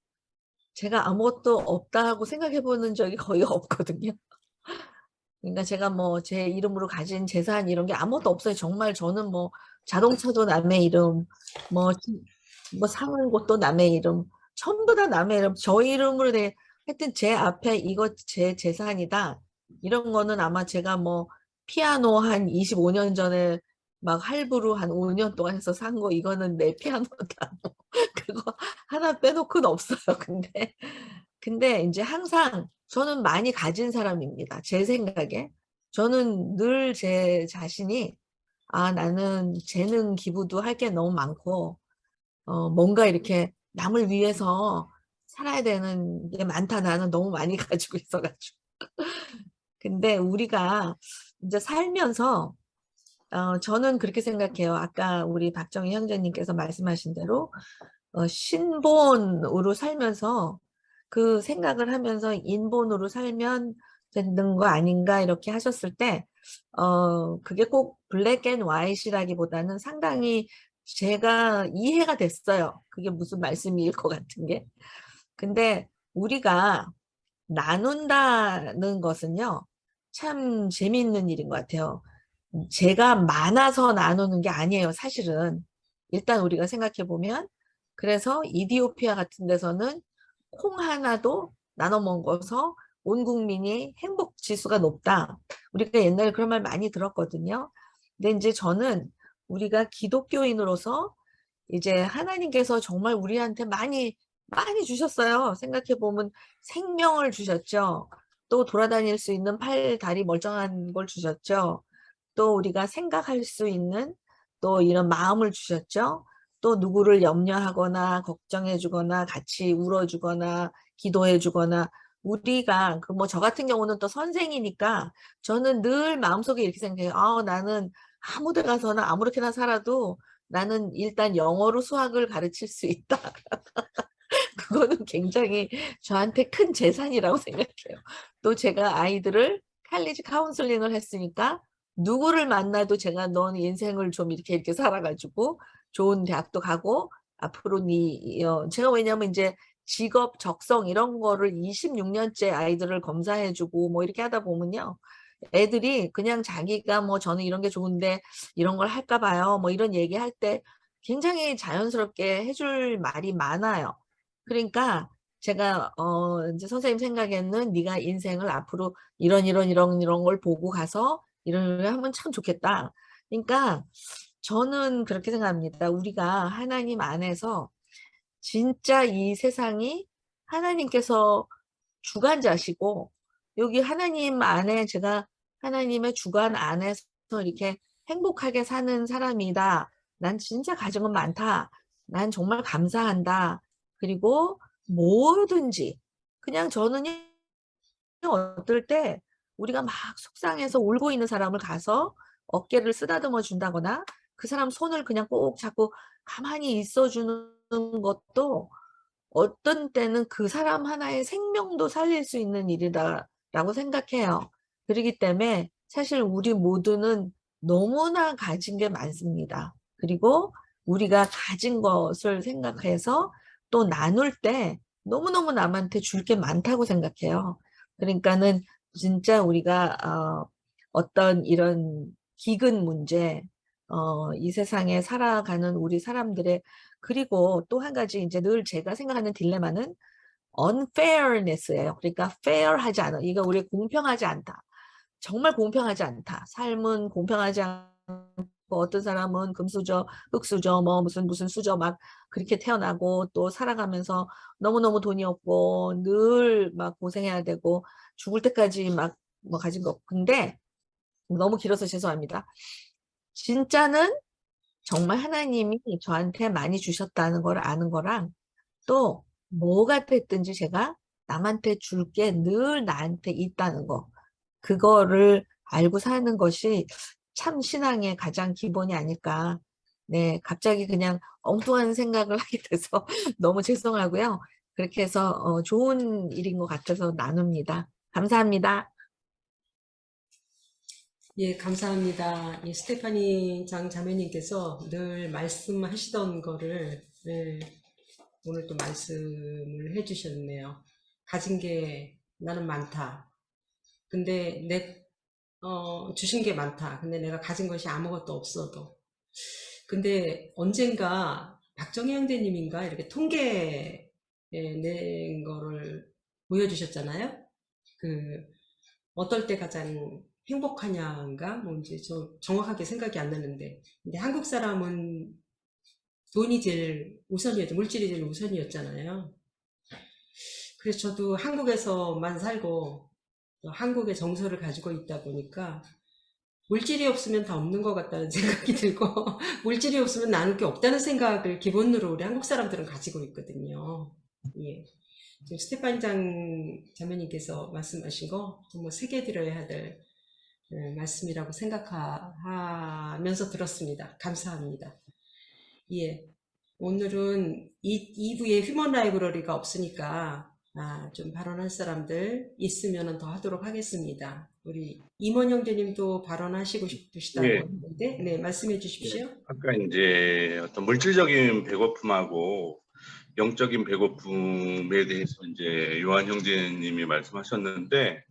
제가 아무것도 없다 하고 생각해 보는 적이 거의 없거든요. 그러니까 제가 뭐 제 이름으로 가진 재산 이런 게 아무것도 없어요. 정말 저는 뭐 자동차도 남의 이름, 뭐 사는 곳도 남의 이름, 전부 다 남의 이름, 저 이름으로 돼. 하여튼 제 앞에 이거 제 재산이다. 이런 거는 아마 제가 뭐 피아노 한 25년 전에 막 할부로 한 5년 동안 해서 산 거 이거는 내 피아노다. 그거 하나 빼놓고는 없어요. 근데 이제 항상 저는 많이 가진 사람입니다. 제 생각에. 저는 늘 제 자신이 나는 재능 기부도 할 게 너무 많고 뭔가 이렇게 남을 위해서 살아야 되는 게 많다. 나는 너무 많이 가지고 있어가지고. 근데 우리가 이제 살면서 저는 그렇게 생각해요. 아까 우리 박정희 형제님께서 말씀하신 대로 신본으로 살면서 그 생각을 하면서 인본으로 살면 되는 거 아닌가 이렇게 하셨을 때 그게 꼭 블랙 앤 화이트라기보다는 상당히 제가 이해가 됐어요. 그게 무슨 말씀일 것 같은 게. 근데 우리가 나눈다는 것은요. 참 재미있는 일인 것 같아요. 제가 많아서 나누는 게 아니에요. 사실은. 일단 우리가 생각해 보면 그래서 이디오피아 같은 데서는 콩 하나도 나눠 먹어서 온 국민이 행복 지수가 높다. 우리가 옛날에 그런 말 많이 들었거든요. 근데 이제 저는 우리가 기독교인으로서 이제 하나님께서 정말 우리한테 많이 주셨어요. 생각해 보면 생명을 주셨죠. 또 돌아다닐 수 있는 팔, 다리 멀쩡한 걸 주셨죠. 또 우리가 생각할 수 있는 또 이런 마음을 주셨죠. 또 누구를 염려하거나 걱정해 주거나 같이 울어주거나 기도해 주거나 우리가 뭐 저 같은 경우는 또 선생이니까 저는 늘 마음속에 이렇게 생각해요. 나는 아무 데 가서나 아무렇게나 살아도 나는 일단 영어로 수학을 가르칠 수 있다. 그거는 굉장히 저한테 큰 재산이라고 생각해요. 또 제가 아이들을 칼리지 카운슬링을 했으니까 누구를 만나도 제가 넌 인생을 좀 이렇게 살아가지고 좋은 대학도 가고 앞으로 제가 왜냐면 이제 직업 적성 이런 거를 26년째 아이들을 검사해주고 뭐 이렇게 하다 보면요. 애들이 그냥 자기가 뭐 저는 이런 게 좋은데 이런 걸 할까 봐요. 뭐 이런 얘기할 때 굉장히 자연스럽게 해줄 말이 많아요. 그러니까 제가 이제 선생님 생각에는 네가 인생을 앞으로 이런 걸 보고 가서 이런 하면 참 좋겠다. 그러니까 저는 그렇게 생각합니다. 우리가 하나님 안에서 진짜 이 세상이 하나님께서 주관자시고 여기 하나님 안에 제가 하나님의 주관 안에서 이렇게 행복하게 사는 사람이다. 난 진짜 가정은 많다. 난 정말 감사한다. 그리고 뭐든지 그냥 저는 어떨 때 우리가 막 속상해서 울고 있는 사람을 가서 어깨를 쓰다듬어 준다거나 그 사람 손을 그냥 꼭 잡고 가만히 있어 주는 것도 어떤 때는 그 사람 하나의 생명도 살릴 수 있는 일이다라고 생각해요. 그렇기 때문에 사실 우리 모두는 너무나 가진 게 많습니다. 그리고 우리가 가진 것을 생각해서 또 나눌 때 너무너무 남한테 줄 게 많다고 생각해요. 그러니까는 진짜 우리가 어떤 이런 기근 문제, 이 세상에 살아가는 우리 사람들의 그리고 또 한 가지 이제 늘 제가 생각하는 딜레마는 unfairness예요. 그러니까 fair하지 않아. 이거 우리 공평하지 않다. 정말 공평하지 않다. 삶은 공평하지 않고 어떤 사람은 금수저, 흙수저, 뭐 무슨 수저 막 그렇게 태어나고 또 살아가면서 너무너무 돈이 없고 늘 막 고생해야 되고 죽을 때까지 막 뭐 가진 거. 근데 너무 길어서 죄송합니다. 진짜는 정말 하나님이 저한테 많이 주셨다는 걸 아는 거랑 또 뭐가 됐든지 제가 남한테 줄 게 늘 나한테 있다는 거. 그거를 알고 사는 것이 참 신앙의 가장 기본이 아닐까. 네, 갑자기 그냥 엉뚱한 생각을 하게 돼서 너무 죄송하고요. 그렇게 해서 좋은 일인 것 같아서 나눕니다. 감사합니다. 예, 감사합니다. 이 스테파니 장 자매님께서 늘 말씀하시던 거를 오늘 또 말씀을 해주셨네요. 가진 게 나는 많다. 근데 주신 게 많다. 근데 내가 가진 것이 아무것도 없어도. 근데 언젠가 박정희 형제님인가 이렇게 통계 낸 거를 보여주셨잖아요. 어떨 때 가장 행복하냐인가? 뭐 이제 저 정확하게 생각이 안 나는데. 근데 한국 사람은 돈이 제일 우선이었죠. 물질이 제일 우선이었잖아요. 그래서 저도 한국에서만 살고 또 한국의 정서를 가지고 있다 보니까 물질이 없으면 다 없는 것 같다는 생각이 들고 물질이 없으면 나눌 게 없다는 생각을 기본으로 우리 한국 사람들은 가지고 있거든요. 예. 지금 스테판 장 자매님께서 말씀하신 거 정말 새겨들어야 될 말씀이라고 생각하면서 들었습니다. 감사합니다. 예. 오늘은 2부에 휴먼 라이브러리가 없으니까 좀 발언할 사람들 있으면 더 하도록 하겠습니다. 우리 임원 형제님도 발언하시고 싶으시다고 했는데, 네, 말씀해 주십시오. 아까 이제 어떤 물질적인 배고픔하고 영적인 배고픔에 대해서 이제 요한 형제님이 말씀하셨는데,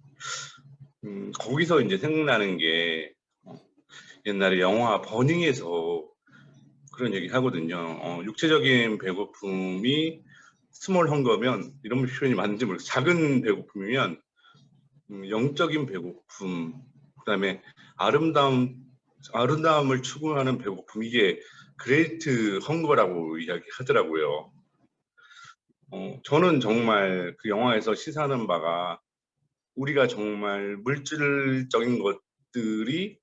거기서 이제 생각나는 게 옛날에 영화 버닝에서 그런 얘기 하거든요. 육체적인 배고픔이 스몰 헝거면 이런 표현이 맞는지 모르겠어요. 작은 배고픔이면 영적인 배고픔, 그다음에 아름다움을 추구하는 배고픔, 이게 그레이트 헝거라고 이야기하더라고요. 저는 정말 그 영화에서 시사하는 바가 우리가 정말 물질적인 것들이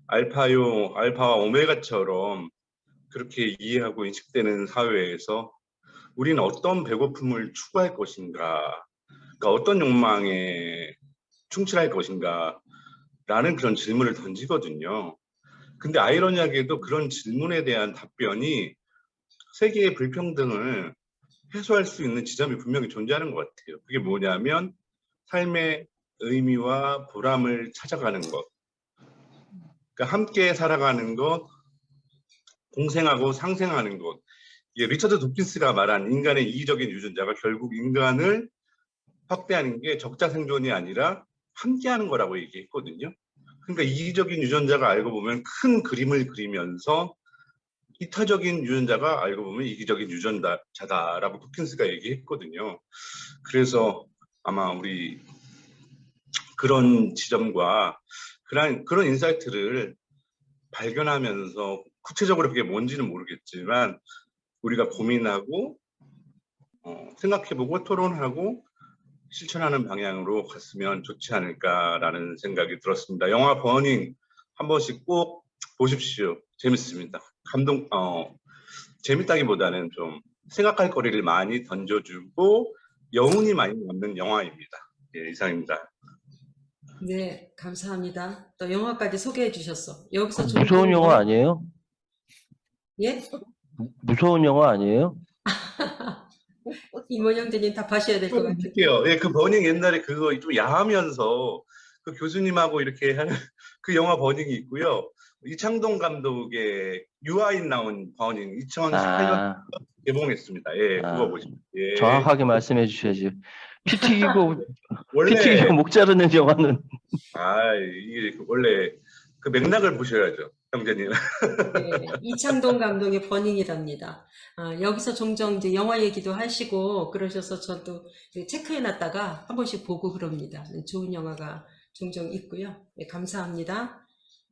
알파와 오메가처럼 그렇게 이해하고 인식되는 사회에서 우리는 어떤 배고픔을 추구할 것인가, 그러니까 어떤 욕망에 충실할 것인가 라는 그런 질문을 던지거든요. 근데 아이러니하게도 그런 질문에 대한 답변이 세계의 불평등을 해소할 수 있는 지점이 분명히 존재하는 것 같아요. 그게 뭐냐면 삶의 의미와 보람을 찾아가는 것, 그러니까 함께 살아가는 것, 공생하고 상생하는 것, 리처드 도킨스가 말한 인간의 이기적인 유전자가 결국 인간을 확대하는 게 적자 생존이 아니라 함께하는 거라고 얘기했거든요. 그러니까 이기적인 유전자가 알고 보면 큰 그림을 그리면서 이타적인 유전자가 알고 보면 이기적인 유전자다라고 도킨스가 얘기했거든요. 그래서 아마 우리 그런 지점과 그런 인사이트를 발견하면서 구체적으로 그게 뭔지는 모르겠지만 우리가 고민하고 생각해보고 토론하고 실천하는 방향으로 갔으면 좋지 않을까라는 생각이 들었습니다. 영화 버닝 한 번씩 꼭 보십시오. 재밌습니다. 재밌다기보다는 좀 생각할 거리를 많이 던져주고 여운이 많이 남는 영화입니다. 예, 이상입니다. 네, 감사합니다. 또 영화까지 소개해 주셨어. 여기서 무서운 영화 아니에요? 예? 무서운 영화 아니에요? 이모 형제님 답하셔야 될 것 같아요. 할게요. 예, 그 버닝 옛날에 그거 좀 야하면서 그 교수님하고 이렇게 하는 그 영화 버닝이 있고요. 이창동 감독의 유아인 나온 버닝 2018년 개봉했습니다. 예, 그거 보시면. 예. 정확하게 말씀해 주셔야지. 피 튀기고 원래 목 자르는 영화는. 이게 원래 그 맥락을 보셔야죠, 형제님. 네, 이창동 감독의 버닝이랍니다. 여기서 종종 이제 영화 얘기도 하시고 그러셔서 저도 체크해놨다가 한 번씩 보고 그럽니다. 좋은 영화가 종종 있고요. 네, 감사합니다.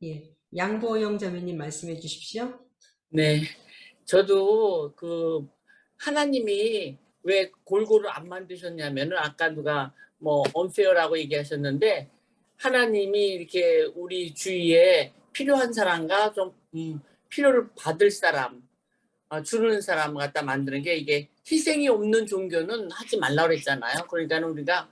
예, 양보영 자매님 말씀해 주십시오. 네, 저도 그 하나님이 왜 골고루 안 만드셨냐면은 아까 누가 뭐 unfair라고 얘기하셨는데 하나님이 이렇게 우리 주위에 필요한 사람과 좀 필요를 받을 사람, 주는 사람 갖다 만드는 게 이게 희생이 없는 종교는 하지 말라고 그랬잖아요. 그러니까 우리가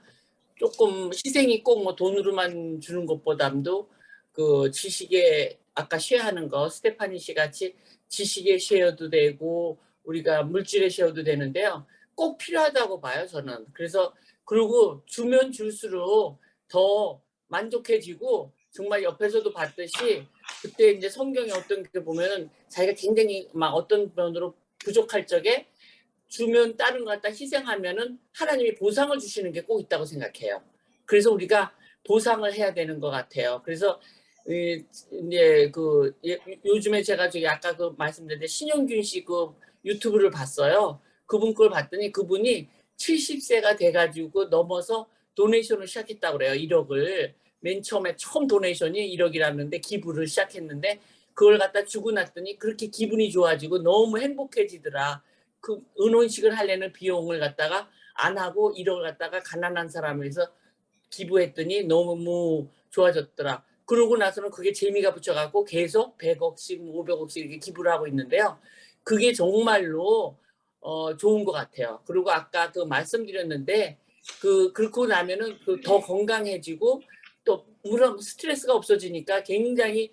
조금 희생이 꼭 뭐 돈으로만 주는 것보다도 그 지식에 아까 쉐어하는 거 스테파니 씨 같이 지식에 쉐어도 되고 우리가 물질에 쉐어도 되는데요. 꼭 필요하다고 봐요, 저는. 그래서 그리고 주면 줄수록 더 만족해지고 정말 옆에서도 봤듯이 그때 이제 성경에 어떤 게 보면은 자기가 굉장히 막 어떤 면으로 부족할 적에 주면 다른 거 갖다 희생하면은 하나님이 보상을 주시는 게 꼭 있다고 생각해요. 그래서 우리가 보상을 해야 되는 것 같아요. 그래서 이제 요즘에 제가 저기 아까 그 말씀드렸는데 신영균 씨 그 유튜브를 봤어요. 그분 걸 봤더니 그분이 70세가 돼가지고 넘어서 도네이션을 시작했다고 그래요. 1억을. 맨 처음 도네이션이 1억이라는데 기부를 시작했는데 그걸 갖다 주고 났더니 그렇게 기분이 좋아지고 너무 행복해지더라. 그 은혼식을 하려는 비용을 갖다가 안 하고 1억을 갖다가 가난한 사람에서 기부했더니 너무 좋아졌더라. 그러고 나서는 그게 재미가 붙여갖고 계속 100억씩 500억씩 이렇게 기부를 하고 있는데요. 그게 정말로 좋은 것 같아요. 그리고 아까 그 말씀드렸는데 그렇고 나면은 더 건강해지고 또 물론 스트레스가 없어지니까 굉장히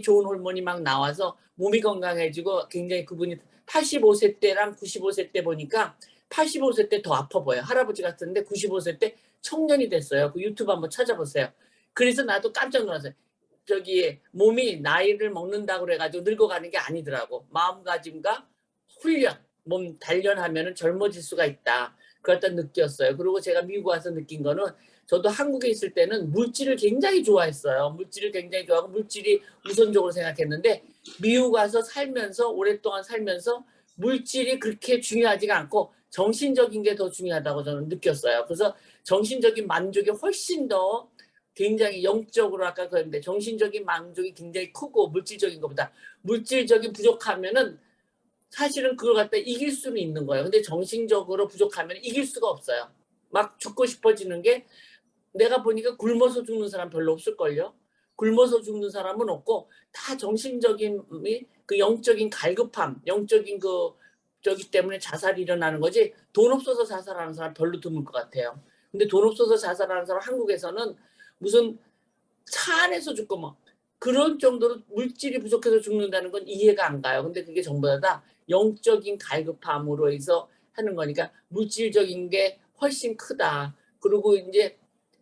좋은 호르몬이 막 나와서 몸이 건강해지고 굉장히 그분이 85세 때랑 95세 때 보니까 85세 때 더 아파 보여요. 할아버지 같은데 95세 때 청년이 됐어요. 그 유튜브 한번 찾아보세요. 그래서 나도 깜짝 놀랐어요. 저기 몸이 나이를 먹는다고 그래가지고 늙어가는 게 아니더라고. 마음가짐과 훈련, 몸 단련하면은 젊어질 수가 있다. 그걸 딱 느꼈어요. 그리고 제가 미국 와서 느낀 거는 저도 한국에 있을 때는 물질을 굉장히 좋아했어요. 물질을 굉장히 좋아하고 물질이 우선적으로 생각했는데 미국 와서 살면서 오랫동안 살면서 물질이 그렇게 중요하지가 않고 정신적인 게 더 중요하다고 저는 느꼈어요. 그래서 정신적인 만족이 훨씬 더 굉장히 영적으로 아까 그랬는데 정신적인 만족이 굉장히 크고 물질적인 것보다 물질적인 부족하면은 사실은 그걸 갖다 이길 수는 있는 거예요. 근데 정신적으로 부족하면 이길 수가 없어요. 막 죽고 싶어지는 게 내가 보니까 굶어서 죽는 사람 별로 없을걸요. 굶어서 죽는 사람은 없고 다 정신적인 그 영적인 갈급함, 영적인 저기 때문에 자살이 일어나는 거지 돈 없어서 자살하는 사람 별로 드물 것 같아요. 근데 돈 없어서 자살하는 사람 한국에서는 무슨 차 안에서 죽고 뭐 그런 정도로 물질이 부족해서 죽는다는 건 이해가 안 가요. 근데 그게 전부 다 영적인 갈급함으로 해서 하는 거니까 물질적인 게 훨씬 크다. 그리고 이제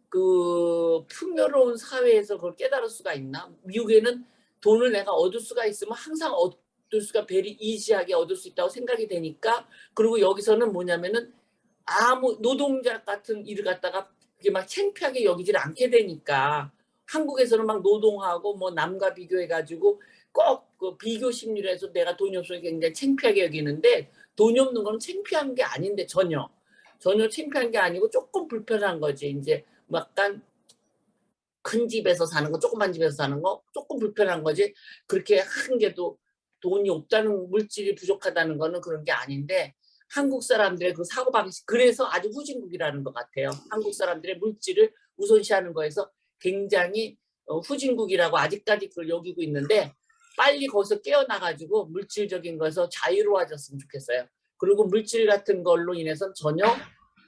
그 풍요로운 사회에서 그걸 깨달을 수가 있나? 미국에는 돈을 내가 얻을 수가 있으면 항상 수가 베리 이지하게 얻을 수 있다고 생각이 되니까 그리고 여기서는 뭐냐면은 아무 노동자 같은 일을 갖다가 그게 막 창피하게 여기질 않게 되니까 한국에서는 막 노동하고 뭐 남과 비교해가지고 꼭 그 비교 심리로 해서 내가 돈이 없으니까 굉장히 창피하게 여기는데 돈이 없는 건 창피한 게 아닌데 전혀 창피한 게 아니고 조금 불편한 거지. 이제 뭐 약간 큰 집에서 사는 거, 조그만 집에서 사는 거 조금 불편한 거지. 그렇게 한 개도 돈이 없다는 물질이 부족하다는 거는 그런 게 아닌데 한국 사람들의 그 사고방식 그래서 아주 후진국이라는 것 같아요. 한국 사람들의 물질을 우선시하는 거에서 굉장히 후진국이라고 아직까지 그걸 여기고 있는데 빨리 거기서 깨어나가지고 물질적인 거에서 자유로워졌으면 좋겠어요. 그리고 물질 같은 걸로 인해서 전혀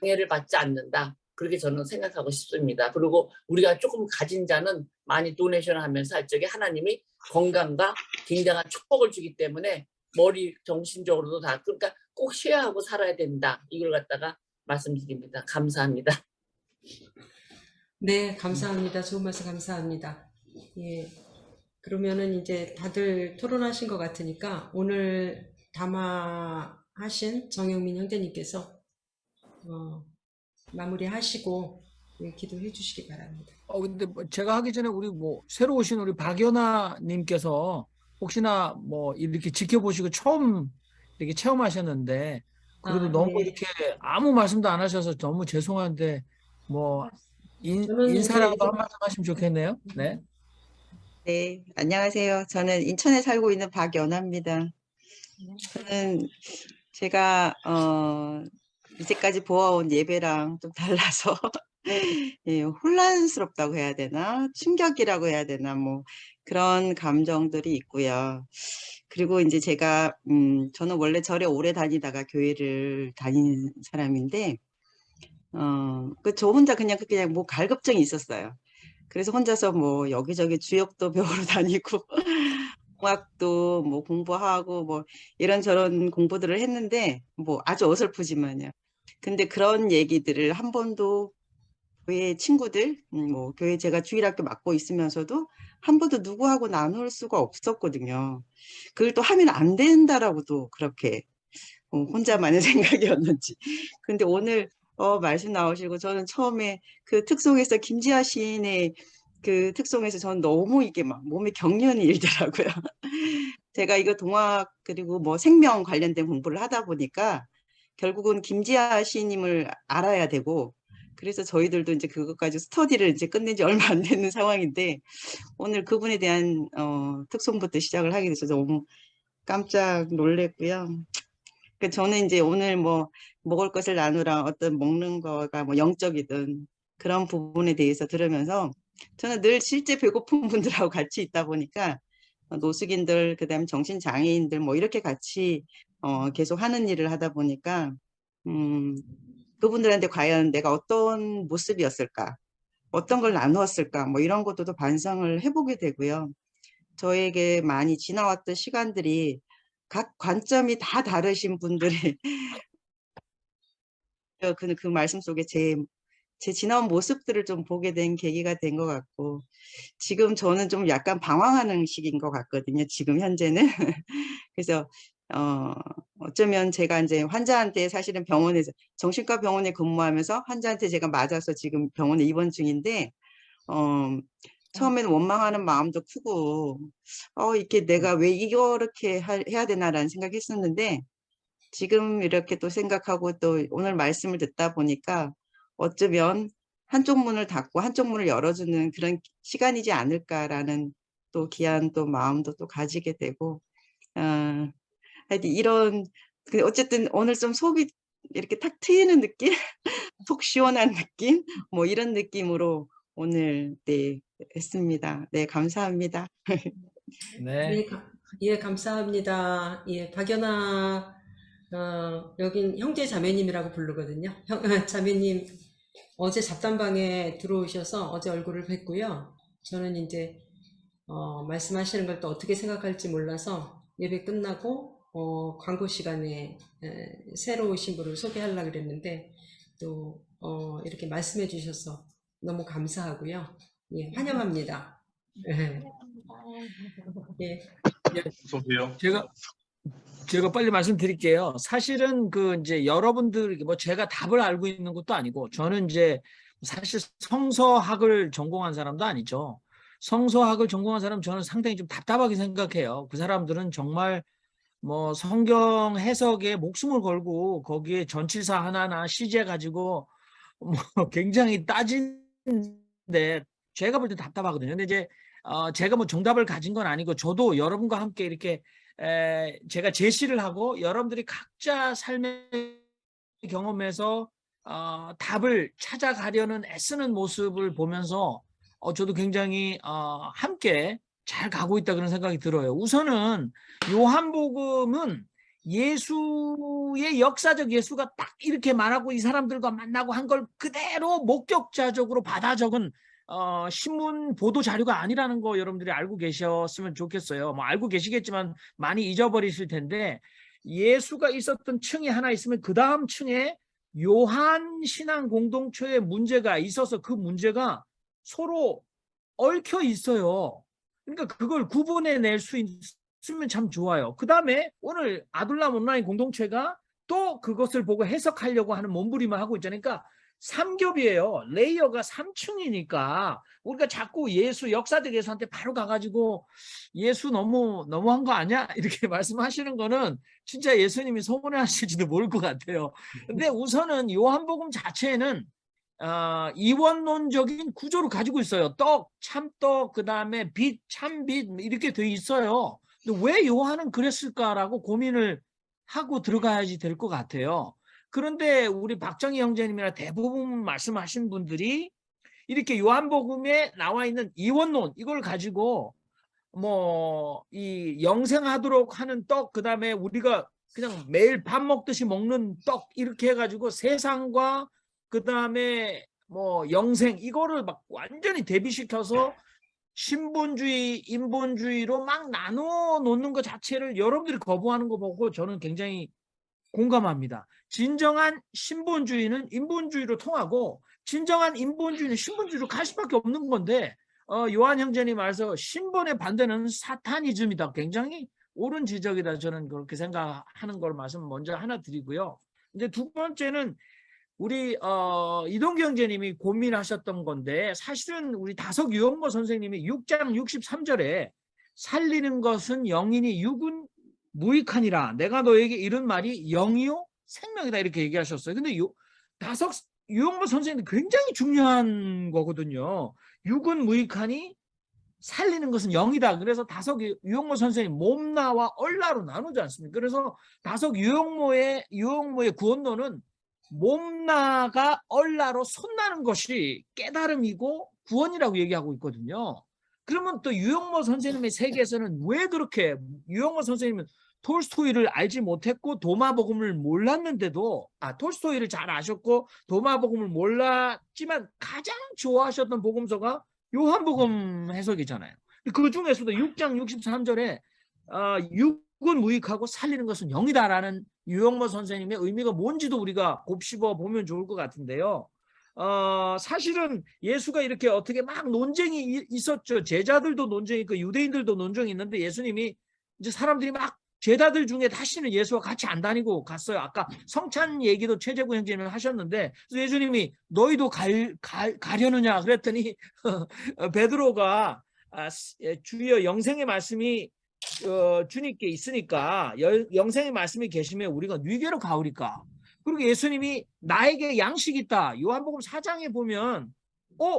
방해를 받지 않는다. 그렇게 저는 생각하고 싶습니다. 그리고 우리가 조금 가진 자는 많이 도네이션을 하면서 할 적에 하나님이 건강과 굉장한 축복을 주기 때문에 머리 정신적으로도 다 그러니까 꼭 쉐어하고 살아야 된다. 이걸 갖다가 말씀드립니다. 감사합니다. 네, 감사합니다. 좋은 말씀 감사합니다. 예. 그러면은 이제 다들 토론하신 것 같으니까 오늘 담화하신 정영민 형제님께서 마무리하시고 기도해 주시기 바랍니다. 근데 뭐 제가 하기 전에 우리 뭐 새로 오신 우리 박연아 님께서 혹시나 뭐 이렇게 지켜보시고 처음 이렇게 체험하셨는데 그래도 너무 네. 이렇게 아무 말씀도 안 하셔서 너무 죄송한데 뭐 저는 인사라도 이제 한 말씀 하시면 좋겠네요. 네. 네, 안녕하세요. 저는 인천에 살고 있는 박연아입니다. 저는 제가 이제까지 보아온 예배랑 좀 달라서 예, 혼란스럽다고 해야 되나? 충격이라고 해야 되나? 뭐 그런 감정들이 있고요. 그리고 이제 제가 저는 원래 절에 오래 다니다가 교회를 다니는 사람인데 저 혼자 그냥 뭐 갈급증이 있었어요. 그래서 혼자서 뭐 여기저기 주역도 배우러 다니고 공학도 뭐 공부하고 뭐 이런저런 공부들을 했는데 뭐 아주 어설프지만요. 근데 그런 얘기들을 한 번도 교회 친구들, 뭐 교회 제가 주일학교 맡고 있으면서도 한 번도 누구하고 나눌 수가 없었거든요. 그걸 또 하면 안 된다라고도 그렇게 혼자만의 생각이었는지. 근데 오늘 말씀 나오시고 저는 처음에 그 특송에서 김지아 시인의 그 특송에서 저는 너무 이게 막 몸에 경련이 일더라고요. 제가 이거 동학 그리고 뭐 생명 관련된 공부를 하다 보니까 결국은 김지아 시인님을 알아야 되고 그래서 저희들도 이제 그것까지 스터디를 이제 끝낸 지 얼마 안 되는 상황인데 오늘 그분에 대한 특송부터 시작을 하게 돼서 너무 깜짝 놀랐고요. 저는 이제 오늘 뭐 먹을 것을 나누라 어떤 먹는 거가 뭐 영적이든 그런 부분에 대해서 들으면서 저는 늘 실제 배고픈 분들하고 같이 있다 보니까 노숙인들 그다음에 정신장애인들 뭐 이렇게 같이 계속 하는 일을 하다 보니까 그분들한테 과연 내가 어떤 모습이었을까 어떤 걸 나누었을까 뭐 이런 것도 반성을 해보게 되고요. 저에게 많이 지나왔던 시간들이 각 관점이 다 다르신 분들이 그 말씀 속에 제 지나온 모습들을 좀 보게 된 계기가 된 것 같고 지금 저는 좀 약간 방황하는 시기인 것 같거든요. 지금 현재는. 그래서 어쩌면 제가 이제 환자한테 사실은 병원에서 정신과 병원에 근무하면서 환자한테 제가 맞아서 지금 병원에 입원 중인데 처음에는 원망하는 마음도 크고 이렇게 내가 왜 이렇게 해야 되나라는 생각이 했었는데 지금 이렇게 또 생각하고 또 오늘 말씀을 듣다 보니까 어쩌면 한쪽 문을 닫고 한쪽 문을 열어주는 그런 시간이지 않을까라는 또 귀한 또 마음도 또 가지게 되고 하여튼 이런 어쨌든 오늘 좀 속이 이렇게 탁 트이는 느낌 속 시원한 느낌 뭐 이런 느낌으로 오늘 네 했습니다. 네 감사합니다. 네. 예, 감사합니다. 예, 박연아 여긴 형제 자매님이라고 부르거든요. 자매님 어제 잡담방에 들어오셔서 어제 얼굴을 뵀고요. 저는 이제 말씀하시는 걸 또 어떻게 생각할지 몰라서 예배 끝나고 광고 시간에 새로 오신 분을 소개하려고 그랬는데 또 이렇게 말씀해 주셔서 너무 감사하고요. 예, 환영합니다. 예. 예. 소세요. 제가 빨리 말씀드릴게요. 사실은 그 이제 여러분들 뭐 제가 답을 알고 있는 것도 아니고 저는 이제 사실 성서학을 전공한 사람도 아니죠. 성서학을 전공한 사람 저는 상당히 좀 답답하게 생각해요. 그 사람들은 정말 뭐 성경 해석에 목숨을 걸고 거기에 전치사 하나나 시제 가지고 뭐 굉장히 따지는데 제가 볼 때 답답하거든요. 근데 이제 제가 뭐 정답을 가진 건 아니고 저도 여러분과 함께 이렇게 제가 제시를 하고 여러분들이 각자 삶의 경험에서 답을 찾아가려는 애쓰는 모습을 보면서 저도 굉장히 함께 잘 가고 있다 그런 생각이 들어요. 우선은 요한복음은 예수의 역사적 예수가 딱 이렇게 말하고 이 사람들과 만나고 한 걸 그대로 목격자적으로 받아 적은 신문 보도 자료가 아니라는 거 여러분들이 알고 계셨으면 좋겠어요. 뭐 알고 계시겠지만 많이 잊어버리실 텐데 예수가 있었던 층이 하나 있으면 그 다음 층에 요한 신앙 공동체의 문제가 있어서 그 문제가 서로 얽혀 있어요. 그러니까 그걸 구분해낼 수 있으면 참 좋아요. 그 다음에 오늘 아둘람 온라인 공동체가 또 그것을 보고 해석하려고 하는 몸부림을 하고 있잖아요. 그러니까 3겹이에요. 레이어가 3층이니까 우리가 자꾸 예수, 역사적 예수한테 바로 가가지고 예수 너무한 거 아니야? 이렇게 말씀하시는 거는 진짜 예수님이 서운해하실지도 모를 것 같아요. 근데 우선은 요한복음 자체는 이원론적인 구조를 가지고 있어요. 떡, 참떡, 그 다음에 빛, 참빛 이렇게 돼 있어요. 근데 왜 요한은 그랬을까라고 고민을 하고 들어가야지 될 것 같아요. 그런데 우리 박정희 형제님이나 대부분 말씀하신 분들이 이렇게 요한복음에 나와 있는 이원론 이걸 가지고 뭐 이 영생하도록 하는 떡, 그 다음에 우리가 그냥 매일 밥 먹듯이 먹는 떡 이렇게 해가지고 세상과 그 다음에 뭐 영생 이거를 막 완전히 대비시켜서 신분주의, 인본주의로 막 나눠 놓는 것 자체를 여러분들이 거부하는 거 보고 저는 굉장히 공감합니다. 진정한 신본주의는 인본주의로 통하고 진정한 인본주의는 신본주의로 갈 수밖에 없는 건데 요한 형제님 말해서 신본의 반대는 사타니즘이다. 굉장히 옳은 지적이다. 저는 그렇게 생각하는 걸 말씀 먼저 하나 드리고요. 이제 두 번째는 우리 이동규 형제님이 고민하셨던 건데 사실은 우리 다석 유영모 선생님이 6장 63절에 살리는 것은 영이니 육은 무익하니라. 내가 너에게 이런 말이 영이요 생명이다 이렇게 얘기하셨어요. 근데 다석 유영모 선생님이 굉장히 중요한 거거든요. 육은 무익하니 살리는 것은 영이다. 그래서 다석 유영모 선생님 몸나와 얼나로 나누지 않습니까? 그래서 다석 유영모의 구원론은 몸나가 얼나로 손나는 것이 깨달음이고 구원이라고 얘기하고 있거든요. 그러면 또 유영모 선생님의 세계에서는 왜 그렇게 유영모 선생님은 톨스토이를 알지 못했고 도마복음을 몰랐는데도 톨스토이를 잘 아셨고 도마복음을 몰랐지만 가장 좋아하셨던 복음서가 요한복음 해석이잖아요. 그 중에서도 6장 63절에 육은 무익하고 살리는 것은 영이다라는 유영모 선생님의 의미가 뭔지도 우리가 곱씹어 보면 좋을 것 같은데요. 사실은 예수가 이렇게 어떻게 막 논쟁이 있었죠. 제자들도 논쟁이 있고 유대인들도 논쟁이 있는데 예수님이 이제 사람들이 막 제자들 중에 다시는 예수와 같이 안 다니고 갔어요. 아까 성찬 얘기도 최재구 형제님 하셨는데 예수님이 너희도 가려느냐 그랬더니 베드로가 주여 영생의 말씀이 주님께 있으니까 영생의 말씀이 계시면 우리가 위계로 가오리까. 그리고 예수님이 나에게 양식이 있다. 요한복음 4장에 보면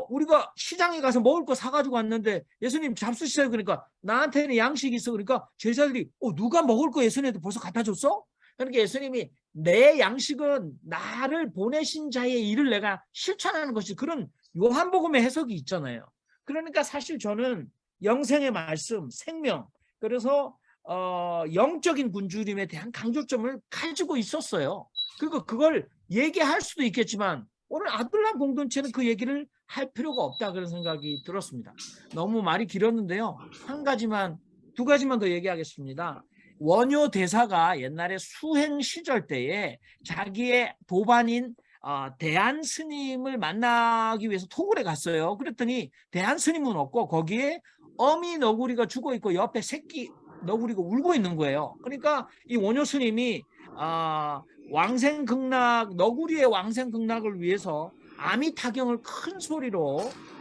우리가 시장에 가서 먹을 거 사가지고 왔는데 예수님 잡수시세요. 그러니까 나한테는 양식이 있어. 그러니까 제자들이 누가 먹을 거 예수님한테 벌써 갖다 줬어? 그러니까 예수님이 내 양식은 나를 보내신 자의 일을 내가 실천하는 것이 그런 요한복음의 해석이 있잖아요. 그러니까 사실 저는 영생의 말씀, 생명 그래서 영적인 굶주림에 대한 강조점을 가지고 있었어요. 그리고 그걸 얘기할 수도 있겠지만 오늘 아둘람 공동체는 그 얘기를 할 필요가 없다 그런 생각이 들었습니다. 너무 말이 길었는데요. 두 가지만 더 얘기하겠습니다. 원효 대사가 옛날에 수행 시절 때에 자기의 도반인 대한 스님을 만나기 위해서 토굴에 갔어요. 그랬더니 대한 스님은 없고 거기에 어미 너구리가 죽어 있고 옆에 새끼 너구리가 울고 있는 거예요. 그러니까 이 원효 스님이 왕생극락, 너구리의 왕생극락을 위해서 아미타경을 큰 소리로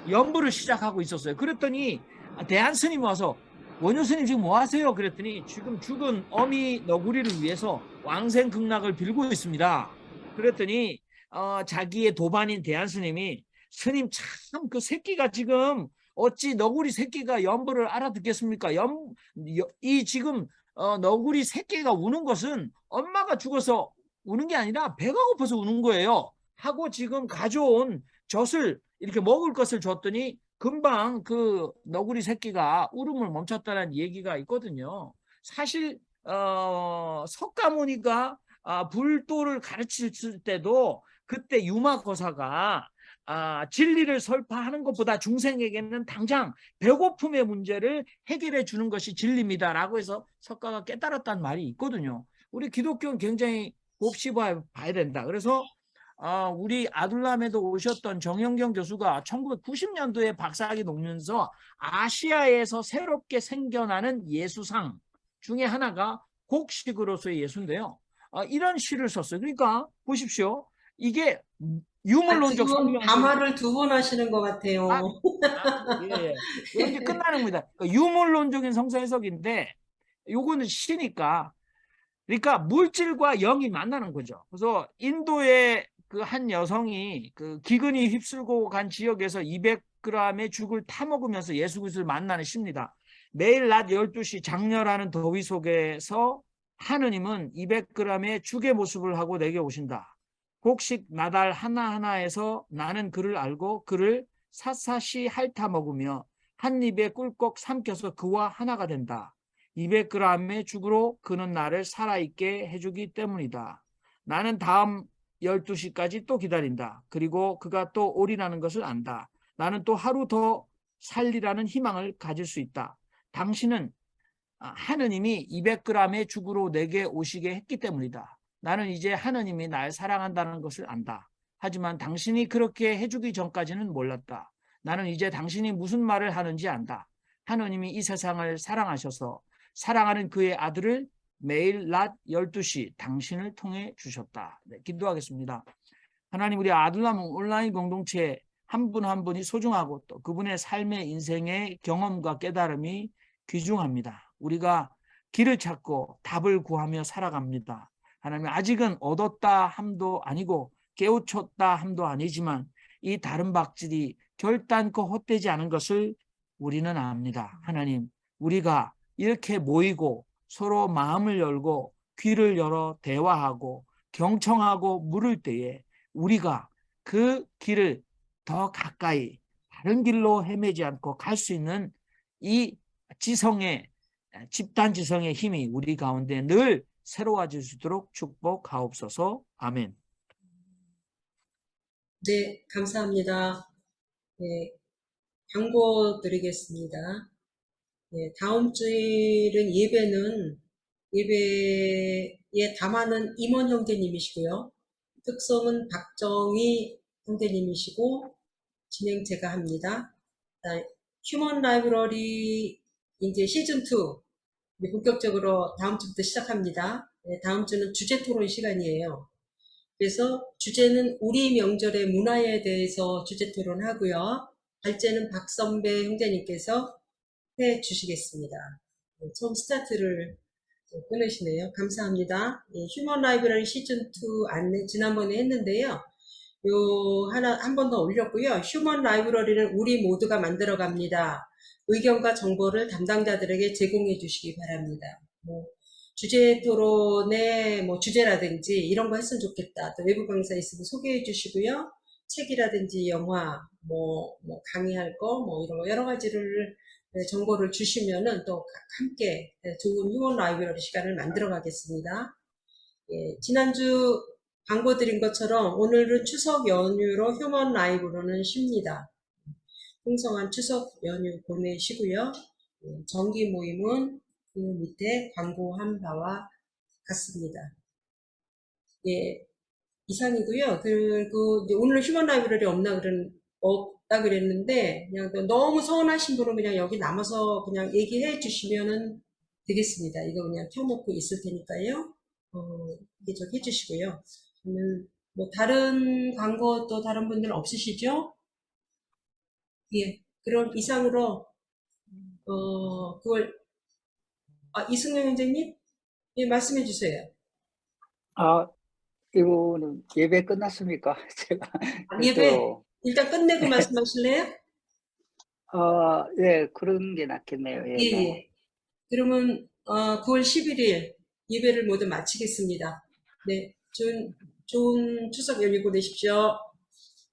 연부를 시작하고 있었어요. 그랬더니 대한 스님이 와서 원효 스님 지금 뭐 하세요? 그랬더니 지금 죽은 어미 너구리를 위해서 왕생극락을 빌고 있습니다. 그랬더니 자기의 도반인 대한 스님이 스님 참 그 새끼가 지금 어찌 너구리 새끼가 연부를 알아듣겠습니까? 이 지금 너구리 새끼가 우는 것은 엄마가 죽어서 우는 게 아니라 배가 고파서 우는 거예요. 하고 지금 가져온 젖을 이렇게 먹을 것을 줬더니 금방 그 너구리 새끼가 울음을 멈췄다는 얘기가 있거든요. 사실 석가모니가 불도를 가르칠 때도 그때 유마거사가 진리를 설파하는 것보다 중생에게는 당장 배고픔의 문제를 해결해 주는 것이 진리입니다라고 해서 석가가 깨달았다는 말이 있거든요. 우리 기독교는 굉장히 곱씹어 봐야 된다. 그래서 우리 아둘람에도 오셨던 정영경 교수가 1990년도에 박사학위 논문서 아시아에서 새롭게 생겨나는 예수상 중에 하나가 곡식으로서의 예수인데요. 이런 시를 썼어요. 그러니까 보십시오. 이게 유물론적 지금 담화를 2번 하시는 것 같아요. 예. 이렇게 끝나는 겁니다. 그러니까 유물론적인 성서 해석인데 요거는 시니까 그러니까 물질과 영이 만나는 거죠. 그래서 인도의 그 한 여성이 그 기근이 휩쓸고 간 지역에서 200g의 죽을 타먹으면서 예수 그리스도를 만나는 시입니다. 매일 낮 12시 장렬하는 더위 속에서 하느님은 200g의 죽의 모습을 하고 내게 오신다. 곡식 나달 하나하나에서 나는 그를 알고 그를 샅샅이 핥아 먹으며 한 입에 꿀꺽 삼켜서 그와 하나가 된다. 200g의 죽으로 그는 나를 살아있게 해주기 때문이다. 나는 다음 12시까지 또 기다린다. 그리고 그가 또 오리라는 것을 안다. 나는 또 하루 더 살리라는 희망을 가질 수 있다. 당신은 하느님이 200g의 죽으로 내게 오시게 했기 때문이다. 나는 이제 하느님이 날 사랑한다는 것을 안다. 하지만 당신이 그렇게 해주기 전까지는 몰랐다. 나는 이제 당신이 무슨 말을 하는지 안다. 하느님이 이 세상을 사랑하셔서 사랑하는 그의 아들을 매일 낮 12시 당신을 통해 주셨다. 네, 기도하겠습니다. 하나님, 우리 아둘람 온라인 공동체 한 분 한 분이 소중하고 또 그분의 삶의 인생의 경험과 깨달음이 귀중합니다. 우리가 길을 찾고 답을 구하며 살아갑니다. 하나님, 아직은 얻었다 함도 아니고 깨우쳤다 함도 아니지만 이 다른 박질이 결단코 헛되지 않은 것을 우리는 압니다. 하나님, 우리가 이렇게 모이고 서로 마음을 열고 귀를 열어 대화하고 경청하고 물을 때에 우리가 그 길을 더 가까이 다른 길로 헤매지 않고 갈 수 있는 이 지성의 집단 지성의 힘이 우리 가운데 늘 새로워질 수 있도록 축복하옵소서. 아멘. 네, 감사합니다. 네, 광고 드리겠습니다. 네, 다음 주일은 예배에 담화는 임원 형제님이시고요. 특성은 박정희 형제님이시고 진행 제가 합니다. 휴먼 라이브러리 이제 시즌2 본격적으로 다음 주부터 시작합니다. 네, 다음 주는 주제 토론 시간이에요. 그래서 주제는 우리 명절의 문화에 대해서 주제 토론하고요. 발제는 박선배 형제님께서 해 주시겠습니다. 처음 스타트를 끊으시네요. 감사합니다. 휴먼 라이브러리 시즌2 안내 지난번에 했는데요. 한 번 더 올렸고요. 휴먼 라이브러리는 우리 모두가 만들어 갑니다. 의견과 정보를 담당자들에게 제공해 주시기 바랍니다. 주제 토론의 주제라든지 이런 거 했으면 좋겠다. 또 외부 강사 있으면 소개해 주시고요. 책이라든지 영화, 강의할 거, 이런 거 여러 가지를 정보를 주시면은 또 함께 좋은 휴먼 라이브러리 시간을 만들어 가겠습니다. 예, 지난주 광고 드린 것처럼 오늘은 추석 연휴로 휴먼 라이브로는 쉽니다. 풍성한 추석 연휴 보내시고요. 정기 모임은 그 밑에 광고한 바와 같습니다. 예, 이상이고요. 그리고 오늘 휴먼 라이브러리 없다 있다 그랬는데 그냥 또 너무 서운하신 분은 그냥 여기 남아서 그냥 얘기해 주시면은 되겠습니다. 이거 그냥 켜놓고 있을 테니까요. 이게 좀 해주시고요. 그러면 뭐 다른 광고 또 다른 분들 없으시죠? 예. 그럼 이상으로 그걸 이승용 원장님, 예, 말씀해 주세요. 이거는 예배 끝났습니까? 제가 예배 또, 일단 끝내고 말씀하실래요? 예, 그런 게 낫겠네요. 예, 예, 네. 예. 그러면 9월 11일 예배를 모두 마치겠습니다. 네, 좋은 추석 연휴 보내십시오.